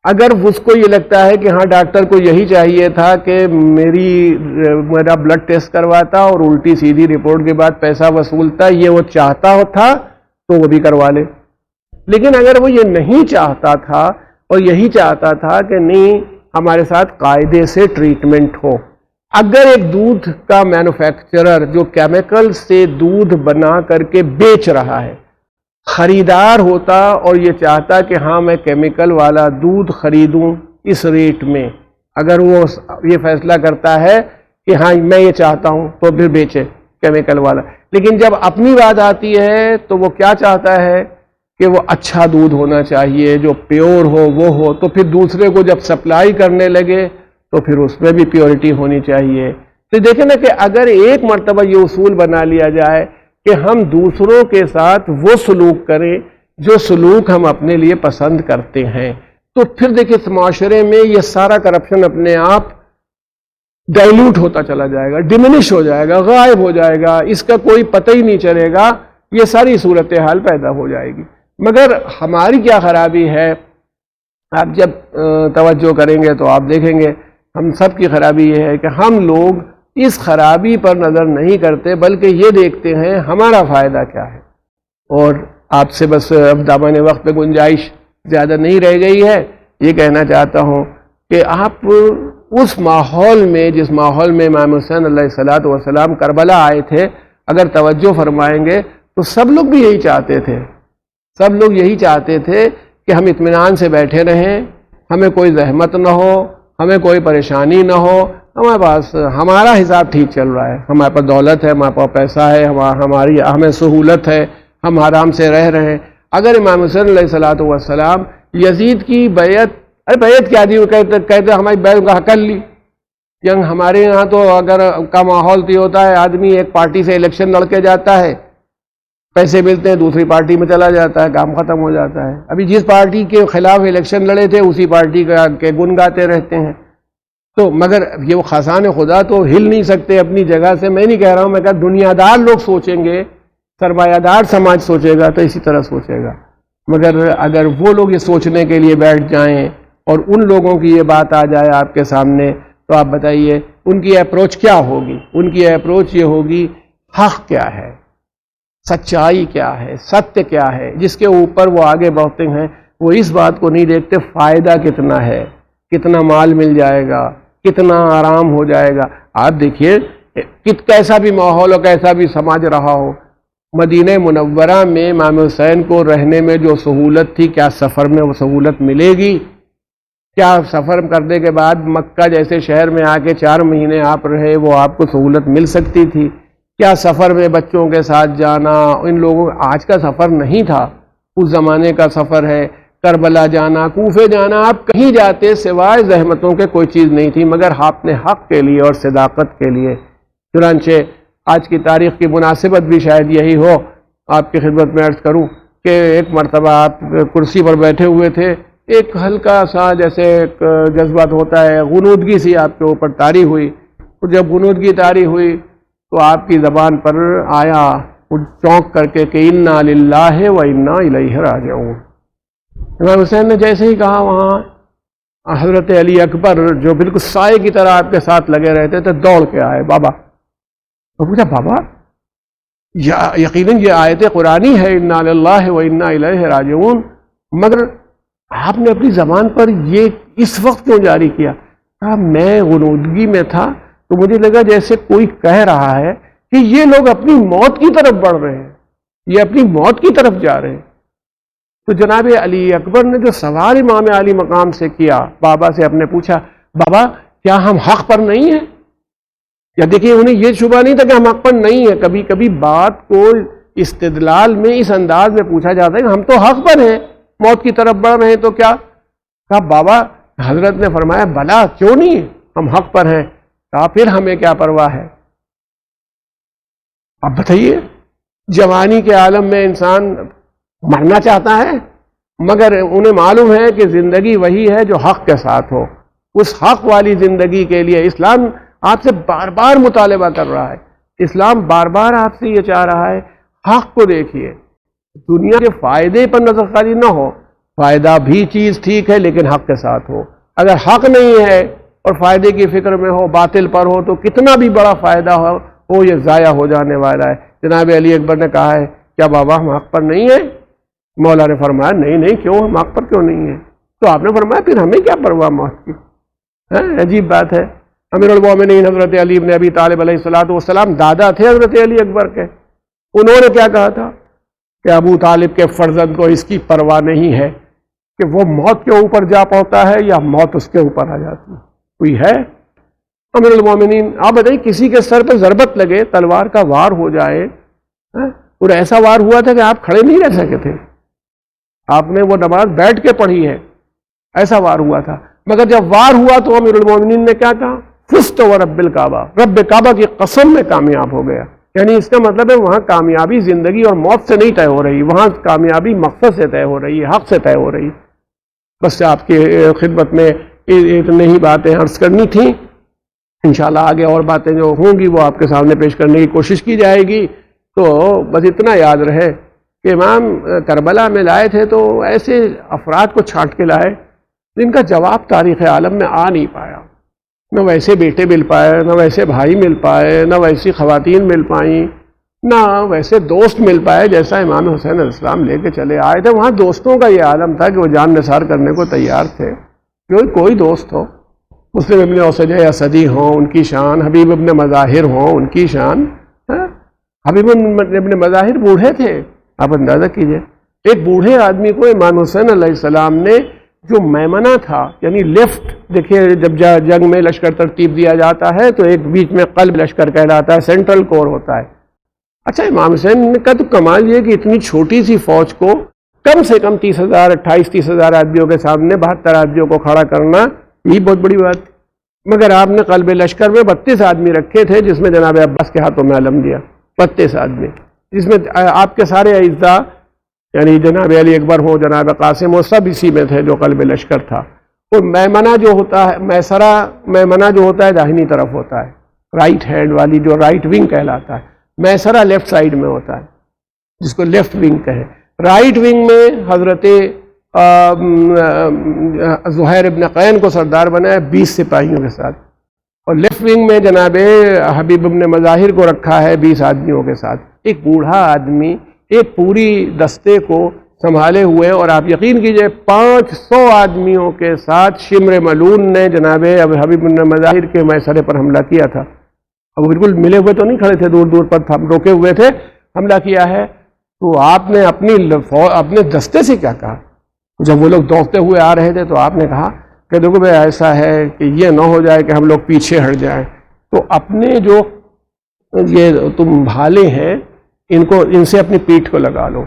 اگر اس کو یہ لگتا ہے کہ ہاں ڈاکٹر کو یہی چاہیے تھا کہ میرا بلڈ ٹیسٹ کرواتا اور الٹی سیدھی رپورٹ کے بعد پیسہ وصولتا, یہ وہ چاہتا تھا تو وہ بھی کروا لے. لیکن اگر وہ یہ نہیں چاہتا تھا اور یہی چاہتا تھا کہ نہیں ہمارے ساتھ قاعدے سے ٹریٹمنٹ ہو, اگر ایک دودھ کا مینوفیکچرر جو کیمیکل سے دودھ بنا کر کے بیچ رہا ہے خریدار ہوتا اور یہ چاہتا کہ ہاں میں کیمیکل والا دودھ خریدوں اس ریٹ میں, اگر وہ یہ فیصلہ کرتا ہے کہ ہاں میں یہ چاہتا ہوں تو پھر بیچے کیمیکل والا. لیکن جب اپنی بات آتی ہے تو وہ کیا چاہتا ہے کہ وہ اچھا دودھ ہونا چاہیے, جو پیور ہو وہ ہو. تو پھر دوسرے کو جب سپلائی کرنے لگے تو پھر اس میں بھی پیورٹی ہونی چاہیے. تو دیکھیں نا کہ اگر ایک مرتبہ یہ اصول بنا لیا جائے کہ ہم دوسروں کے ساتھ وہ سلوک کریں جو سلوک ہم اپنے لیے پسند کرتے ہیں, تو پھر دیکھیں اس معاشرے میں یہ سارا کرپشن اپنے آپ ڈائلیوٹ ہوتا چلا جائے گا, ڈیمینش ہو جائے گا, غائب ہو جائے گا, اس کا کوئی پتہ ہی نہیں چلے گا. یہ ساری صورتحال پیدا ہو جائے گی. مگر ہماری کیا خرابی ہے, آپ جب توجہ کریں گے تو آپ دیکھیں گے ہم سب کی خرابی یہ ہے کہ ہم لوگ اس خرابی پر نظر نہیں کرتے بلکہ یہ دیکھتے ہیں ہمارا فائدہ کیا ہے. اور آپ سے بس اب دامن وقت پہ گنجائش زیادہ نہیں رہ گئی ہے, یہ کہنا چاہتا ہوں کہ آپ اس ماحول میں، جس ماحول میں امام حسین علیہ الصلوۃ والسلام کربلا آئے تھے، اگر توجہ فرمائیں گے تو سب لوگ بھی یہی چاہتے تھے، سب لوگ یہی چاہتے تھے کہ ہم اطمینان سے بیٹھے رہیں، ہمیں کوئی زحمت نہ ہو، ہمیں کوئی پریشانی نہ ہو، ہمارے پاس ہمارا حساب ٹھیک چل رہا ہے، ہمارے پاس دولت ہے، ہمارے پاس پیسہ ہے، ہمیں سہولت ہے، ہم آرام سے رہ رہے ہیں۔ اگر امام حسین علیہ الصلوۃ والسلام یزید کی بیعت، بیعت کیا دی، وہ کہتے ہماری بیعت کا کر لی۔ ینگ ہمارے یہاں تو اگر کا ماحول تو ہوتا ہے، آدمی ایک پارٹی سے الیکشن لڑ کے جاتا ہے، پیسے ملتے ہیں، دوسری پارٹی میں چلا جاتا ہے، کام ختم ہو جاتا ہے۔ ابھی جس پارٹی کے خلاف الیکشن لڑے تھے اسی پارٹی کے گن گاتے رہتے ہیں۔ تو مگر یہ وہ خاصان خدا تو ہل نہیں سکتے اپنی جگہ سے۔ میں نہیں کہہ رہا ہوں، میں کہا دنیا دار لوگ سوچیں گے، سرمایہ دار سماج سوچے گا تو اسی طرح سوچے گا، مگر اگر وہ لوگ یہ سوچنے کے لیے بیٹھ جائیں اور ان لوگوں کی یہ بات آ جائے آپ کے سامنے، تو آپ بتائیے ان کی اپروچ کیا ہوگی؟ ان کی اپروچ یہ ہوگی حق کیا ہے، سچائی کیا ہے، ستیہ کیا ہے، جس کے اوپر وہ آگے بڑھتے ہیں۔ وہ اس بات کو نہیں دیکھتے فائدہ کتنا ہے، کتنا مال مل جائے گا، کتنا آرام ہو جائے گا۔ آپ دیکھیے کیسا بھی ماحول ہو، کیسا بھی سماج رہا ہو، مدینہ منورہ میں امام حسین کو رہنے میں جو سہولت تھی، کیا سفر میں وہ سہولت ملے گی؟ کیا سفر کرنے کے بعد مکہ جیسے شہر میں آ کے 4 مہینے آپ رہے، وہ آپ کو سہولت مل سکتی تھی؟ کیا سفر میں بچوں کے ساتھ جانا، ان لوگوں آج کا سفر نہیں تھا، اس زمانے کا سفر ہے۔ کربلا جانا، کوفے جانا، آپ کہیں جاتے سوائے زحمتوں کے کوئی چیز نہیں تھی، مگر آپ نے حق کے لیے اور صداقت کے لیے۔ چنانچہ آج کی تاریخ کی مناسبت بھی شاید یہی ہو، آپ کی خدمت میں عرض کروں کہ ایک مرتبہ آپ کرسی پر بیٹھے ہوئے تھے، ایک ہلکا سا جیسے ایک جذبات ہوتا ہے، غنودگی سی آپ کے اوپر طاری ہوئی۔ تو جب غنودگی طاری ہوئی تو آپ کی زبان پر آیا چونک کر کے کہ انا للہ و انا الیہ راجعون۔ امام حسین نے جیسے ہی کہا، وہاں حضرت علی اکبر جو بالکل سائے کی طرح آپ کے ساتھ لگے رہتے تھے، دوڑ کے آئے، بابا۔ تو پوچھا بابا یقیناً یہ آیت قرآنی ہے، انا للہ و انا الیہ راجعون، مگر آپ نے اپنی زبان پر یہ اس وقت کیوں جاری کیا؟ کہا میں غنودگی میں تھا تو مجھے لگا جیسے کوئی کہہ رہا ہے کہ یہ لوگ اپنی موت کی طرف بڑھ رہے ہیں، یہ اپنی موت کی طرف جا رہے ہیں۔ تو جناب علی اکبر نے جو سوال امام علی مقام سے کیا، بابا سے اپنے پوچھا، بابا کیا ہم حق پر نہیں ہیں؟ یا دیکھیے انہیں یہ شبہ نہیں تھا کہ ہم حق پر نہیں ہیں۔ کبھی کبھی بات کو استدلال میں اس انداز میں پوچھا جاتا ہے کہ ہم تو حق پر ہیں، موت کی طرف بڑھ رہے ہیں تو کیا؟ کہا بابا، حضرت نے فرمایا بلا کیوں نہیں، ہم حق پر ہیں۔ کہا پھر ہمیں کیا پرواہ ہے؟ اب بتائیے، جوانی کے عالم میں انسان مرنا چاہتا ہے، مگر انہیں معلوم ہے کہ زندگی وہی ہے جو حق کے ساتھ ہو۔ اس حق والی زندگی کے لیے اسلام آپ سے بار بار مطالبہ کر رہا ہے، اسلام بار بار آپ سے یہ چاہ رہا ہے حق کو دیکھیے، دنیا کے فائدے پر نظر خالی نہ ہو، فائدہ بھی چیز ٹھیک ہے لیکن حق کے ساتھ ہو۔ اگر حق نہیں ہے اور فائدے کی فکر میں ہو، باطل پر ہو، تو کتنا بھی بڑا فائدہ ہو یہ ضائع ہو جانے والا ہے۔ جناب علی اکبر نے کہا ہے کیا بابا ہم حق پر نہیں ہیں؟ مولا نے فرمایا نہیں کیوں، ہم حق پر کیوں نہیں ہیں؟ تو آپ نے فرمایا پھر ہمیں کیا پرواہ موت کی؟ عجیب بات ہے۔ امیر المومنین حضرت علی بن ابی طالب علیہ الصلوۃ والسلام دادا تھے حضرت علی اکبر کے، انہوں نے کیا کہا تھا کہ ابو طالب کے فرزند کو اس کی پرواہ نہیں ہے کہ وہ موت کے اوپر جا پہنچتا ہے یا موت اس کے اوپر آ جاتی ہے، کوئی ہے؟ امیر المومنین آپ بتائیے کسی کے سر پہ ضربت لگے، تلوار کا وار ہو جائے، اور ایسا وار ہوا تھا کہ آپ کھڑے نہیں رہ سکے تھے، آپ نے وہ نماز بیٹھ کے پڑھی ہے، ایسا وار ہوا تھا، مگر جب وار ہوا تو امیر المومنین نے کیا کہا؟ فزت ورب الکعبہ، رب کعبہ کی قسم میں کامیاب ہو گیا۔ یعنی اس کا مطلب ہے وہاں کامیابی زندگی اور موت سے نہیں طے ہو رہی، وہاں کامیابی مقصد سے طے ہو رہی ہے، حق سے طے ہو رہی ہے۔ بس آپ کی خدمت میں اتنی ہی باتیں عرض کرنی تھیں، انشاءاللہ آگے اور باتیں جو ہوں گی وہ آپ کے سامنے پیش کرنے کی کوشش کی جائے گی۔ تو بس اتنا یاد رہے کہ امام کربلا میں لائے تھے تو ایسے افراد کو چھانٹ کے لائے جن کا جواب تاریخ عالم میں آ نہیں پایا، نہ ویسے بیٹے مل پائے، نہ ویسے بھائی مل پائے، نہ ویسی خواتین مل پائیں، نہ ویسے دوست مل پائے جیسا امام حسین علیہ السلام لے کے چلے آئے تھے۔ وہاں دوستوں کا یہ عالم تھا کہ وہ جان نثار کرنے کو تیار تھے، کوئی دوست ہو، مسلم ابن اوسج اسدی ہوں ان کی شان، حبیب ابن مظاہر ہوں ان کی شان. حبیب ابن مظاہر بوڑھے تھے، آپ اندازہ کیجئے. ایک بوڑھے آدمی کو امام حسین علیہ السلام نے جو میمنہ تھا، یعنی لیفٹ، دیکھیے جب جنگ میں لشکر ترتیب دیا جاتا ہے تو ایک بیچ میں قلب لشکر کہلاتا ہے، سینٹرل کور ہوتا ہے. اچھا امام حسین کا تو کمال یہ کہ اتنی چھوٹی سی فوج کو کم سے کم 28-30,000 آدمیوں کے سامنے 72 آدمیوں کو کھڑا کرنا یہ بہت بڑی بات. مگر آپ نے قلب لشکر میں 32 آدمی رکھے تھے، جس میں جناب عباس کے ہاتھوں میں علم دیا. 32 آدمی، جس میں آپ کے سارے اعزاء یعنی جناب علی اکبر ہو، جناب قاسم ہو، سب اسی میں تھے جو قلب لشکر تھا. اور میمنہ جو ہوتا ہے، میمنہ جو ہوتا ہے داہنی طرف ہوتا ہے، رائٹ ہینڈ والی جو رائٹ ونگ کہلاتا ہے. میسرہ لیفٹ سائیڈ میں ہوتا ہے جس کو لیفٹ ونگ کہے. رائٹ ونگ میں حضرت زہیر ابن قین کو سردار بنایا 20 سپاہیوں کے ساتھ، اور لیفٹ ونگ میں جناب حبیب ابن مظاہر کو رکھا ہے 20 آدمیوں کے ساتھ. ایک بوڑھا آدمی ایک پوری دستے کو سنبھالے ہوئے، اور آپ یقین کیجئے 500 آدمیوں کے ساتھ شمر ملون نے جناب حبیب ابن مظاہر کے میسرے پر حملہ کیا تھا. اب بالکل ملے ہوئے تو نہیں کھڑے تھے، دور دور پر روکے ہوئے تھے، حملہ کیا ہے. تو آپ نے اپنے دستے سے کیا کہا؟ جب وہ لوگ دوڑتے ہوئے آ رہے تھے تو آپ نے کہا کہ دیکھو بھائی ایسا ہے کہ یہ نہ ہو جائے کہ ہم لوگ پیچھے ہٹ جائیں، تو اپنے جو یہ تم بھالے ہیں ان سے اپنی پیٹھ کو لگا لو،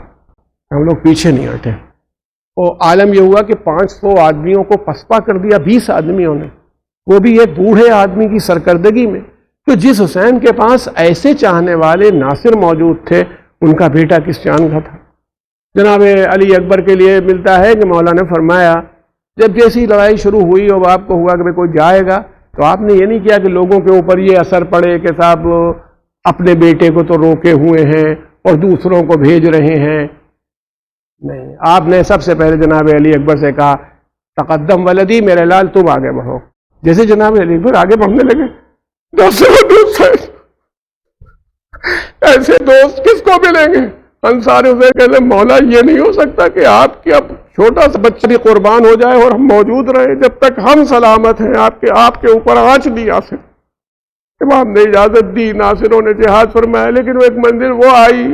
ہم لوگ پیچھے نہیں ہٹے. اور عالم یہ ہوا کہ 500 آدمیوں کو پسپا کر دیا 20 آدمیوں نے، وہ بھی ایک بوڑھے آدمی کی سرکردگی میں. تو جس حسین کے پاس ایسے چاہنے والے ناصر موجود تھے، ان کا بیٹا کس جان کا تھا. جناب علی اکبر کے لیے ملتا ہے کہ مولا نے فرمایا جب جیسی لڑائی شروع ہوئی اور آپ کو ہوا کہ کوئی جائے گا، تو آپ نے یہ نہیں کیا کہ لوگوں کے اوپر یہ اثر پڑے کہ صاحب اپنے بیٹے کو تو روکے ہوئے ہیں اور دوسروں کو بھیج رہے ہیں. نہیں، آپ نے سب سے پہلے جناب علی اکبر سے کہا تقدم ولدی، میرے لال تم آگے بڑھو. جیسے جناب علی اکبر آگے بڑھنے لگے، ایسے دوست کس کو ملیں گے؟ انصار حسین کہتے ہیں مولا یہ نہیں ہو سکتا کہ آپ کی اب چھوٹا سا بچہ بھی قربان ہو جائے اور ہم موجود رہیں جب تک ہم سلامت ہیں. آپ کے اوپر آنچ دی ناصر. امام نے اجازت دی، ناصروں نے جہاد فرمایا. لیکن وہ ایک منزل وہ آئی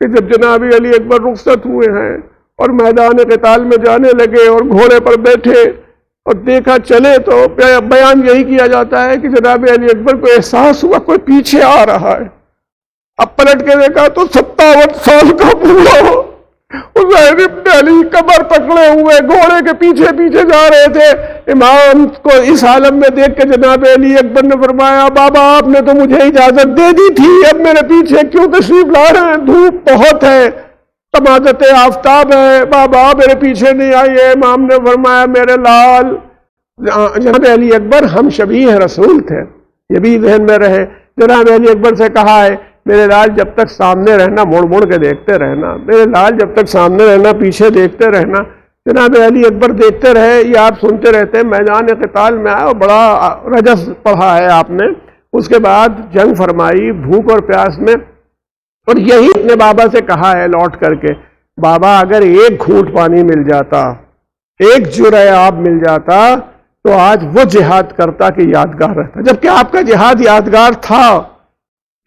کہ جب جناب علی اکبر رخصت ہوئے ہیں اور میدان قتال میں جانے لگے اور گھوڑے پر بیٹھے اور دیکھا چلے، تو بیان یہی کیا جاتا ہے کہ جناب علی اکبر کو احساس ہوا کوئی پیچھے آ رہا ہے. اب پلٹ کے دیکھا تو 57 سال کا بوڑھا حسین ابن علی کمر پکڑے ہوئے گھوڑے کے پیچھے پیچھے جا رہے تھے. امام کو اس عالم میں دیکھ کے جناب علی اکبر نے فرمایا بابا آپ نے تو مجھے اجازت دے دی تھی، اب میرے پیچھے کیوں تشریف لا رہے ہیں؟ دھوپ بہت ہے، تمازت آفتاب ہے، بابا میرے پیچھے نہیں آئیے. امام نے فرمایا میرے لال، جناب علی اکبر ہم شبیہ رسول تھے، یہ بھی ذہن میں رہے. جناب علی اکبر سے کہا ہے میرے لال جب تک سامنے رہنا، مڑ مڑ کے دیکھتے رہنا، میرے لال جب تک سامنے رہنا پیچھے دیکھتے رہنا. جناب علی اکبر دیکھتے رہے، یہ آپ سنتے رہتے. میدان قتال میں آیا اور بڑا رجس پڑھا ہے آپ نے. اس کے بعد جنگ فرمائی بھوک اور پیاس میں، اور یہی اپنے بابا سے کہا ہے لوٹ کر کے بابا اگر ایک گھونٹ پانی مل جاتا، ایک جرعہ آب مل جاتا تو آج وہ جہاد کرتا کہ یادگار رہتا. جبکہ آپ کا جہاد یادگار تھا.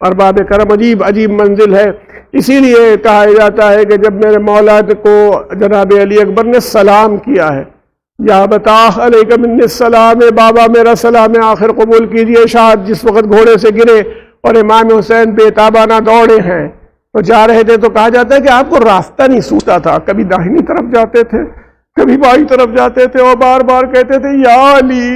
ارباب کرم عجیب منزل ہے. اسی لیے کہا جاتا ہے کہ جب میرے مولا کو جناب علی اکبر نے سلام کیا ہے، یا بتا علیک من السلام، بابا میرا سلام آخر قبول کیجئے. شاید جس وقت گھوڑے سے گرے اور امام حسین بے تابانہ دوڑے ہیں تو جا رہے تھے، تو کہا جاتا ہے کہ آپ کو راستہ نہیں سوچتا تھا. کبھی داہنی طرف جاتے تھے، کبھی بائیں طرف جاتے تھے، اور بار بار کہتے تھے یا علی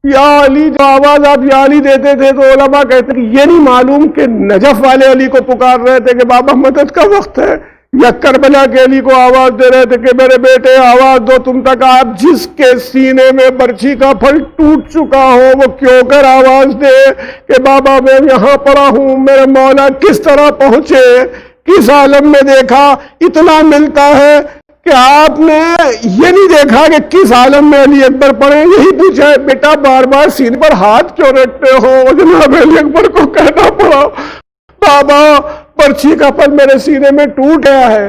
یا علی. جو آواز آپ یا علی دیتے تھے تو علماء کہتے ہیں کہ یہ نہیں معلوم کہ نجف والے علی کو پکار رہے تھے کہ بابا مدد کا وقت ہے، یا کربلا کے علی کو آواز دے رہے تھے کہ میرے بیٹے آواز دو تم تک. آپ جس کے سینے میں برچھی کا پھل ٹوٹ چکا ہو وہ کیوں کر آواز دے کہ بابا میں یہاں پڑا ہوں، میرے مولا کس طرح پہنچے، کس عالم میں دیکھا. اتنا ملتا ہے کہ آپ نے یہ نہیں دیکھا کہ کس عالم میں علی اکبر پڑے. یہی پوچھا ہے بیٹا بار بار سینے پر ہاتھ کیوں رکھتے ہو؟ جناب علی اکبر کو کہنا پڑا بابا پرچھی کا پھل میرے سینے میں ٹوٹ گیا ہے،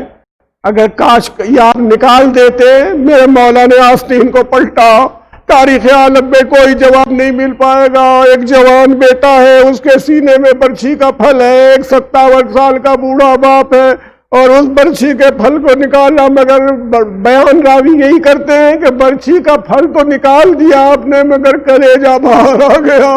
اگر کاش یہ آپ نکال دیتے. میرے مولا نے آستین کو پلٹا، تاریخ عالم میں کوئی جواب نہیں مل پائے گا. ایک جوان بیٹا ہے، اس کے سینے میں برچھی کا پھل ہے، ایک 57 سال کا بوڑھا باپ ہے اور اس برچھی کے پھل کو نکالا، مگر بیان راوی یہی کرتے ہیں کہ برچھی کا پھل تو نکال دیا آپ نے مگر کلیجہ باہر آ گیا.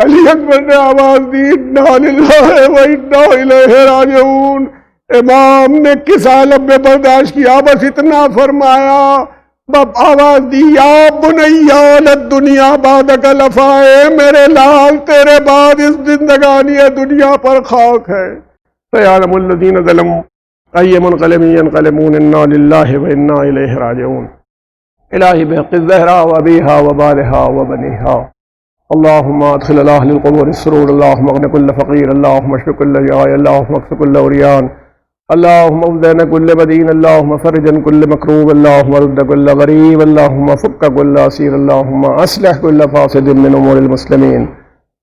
علی اکبر نے آواز دی انا للہ و انا الیہ راجعون. امام نے کس عالم میں برداشت کیا؟ بس اتنا فرمایا، آواز دی یا بنیا للدنیا بعدک لفائے، میرے لال تیرے بعد اس زندگانی دنیا پر خاک ہے. فیعلم الذین ظلموا ای منقلب ینقلبون انا للہ و انا الیہ راجعون. الہی بحق الزہرا و ابیہا و بالہا و بنیہا اللہم ادخل الاہل القبور السرور، اللہم اغن کل فقیر، اللہم اشف کل جائے، اللہم اکس کل عریان، اللہم افدین کل بدین، اللہم فرجن کل مکروب، اللہم رد کل غریب، اللہم فک کل اسیر، اللہم اصلح کل فاسد من امور المسلمین،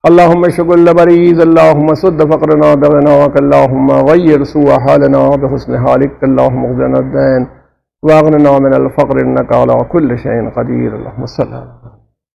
اللہم اشف کل مریض، اللہم سد فقرنا بغناک، اللہم غیر سوء حالنا بحسن حالک، اللہم اغفرنا الدین واغننا من الفقر انک علی کل شیء قدیر. اللہم صلی اللہ علیہ وسلم.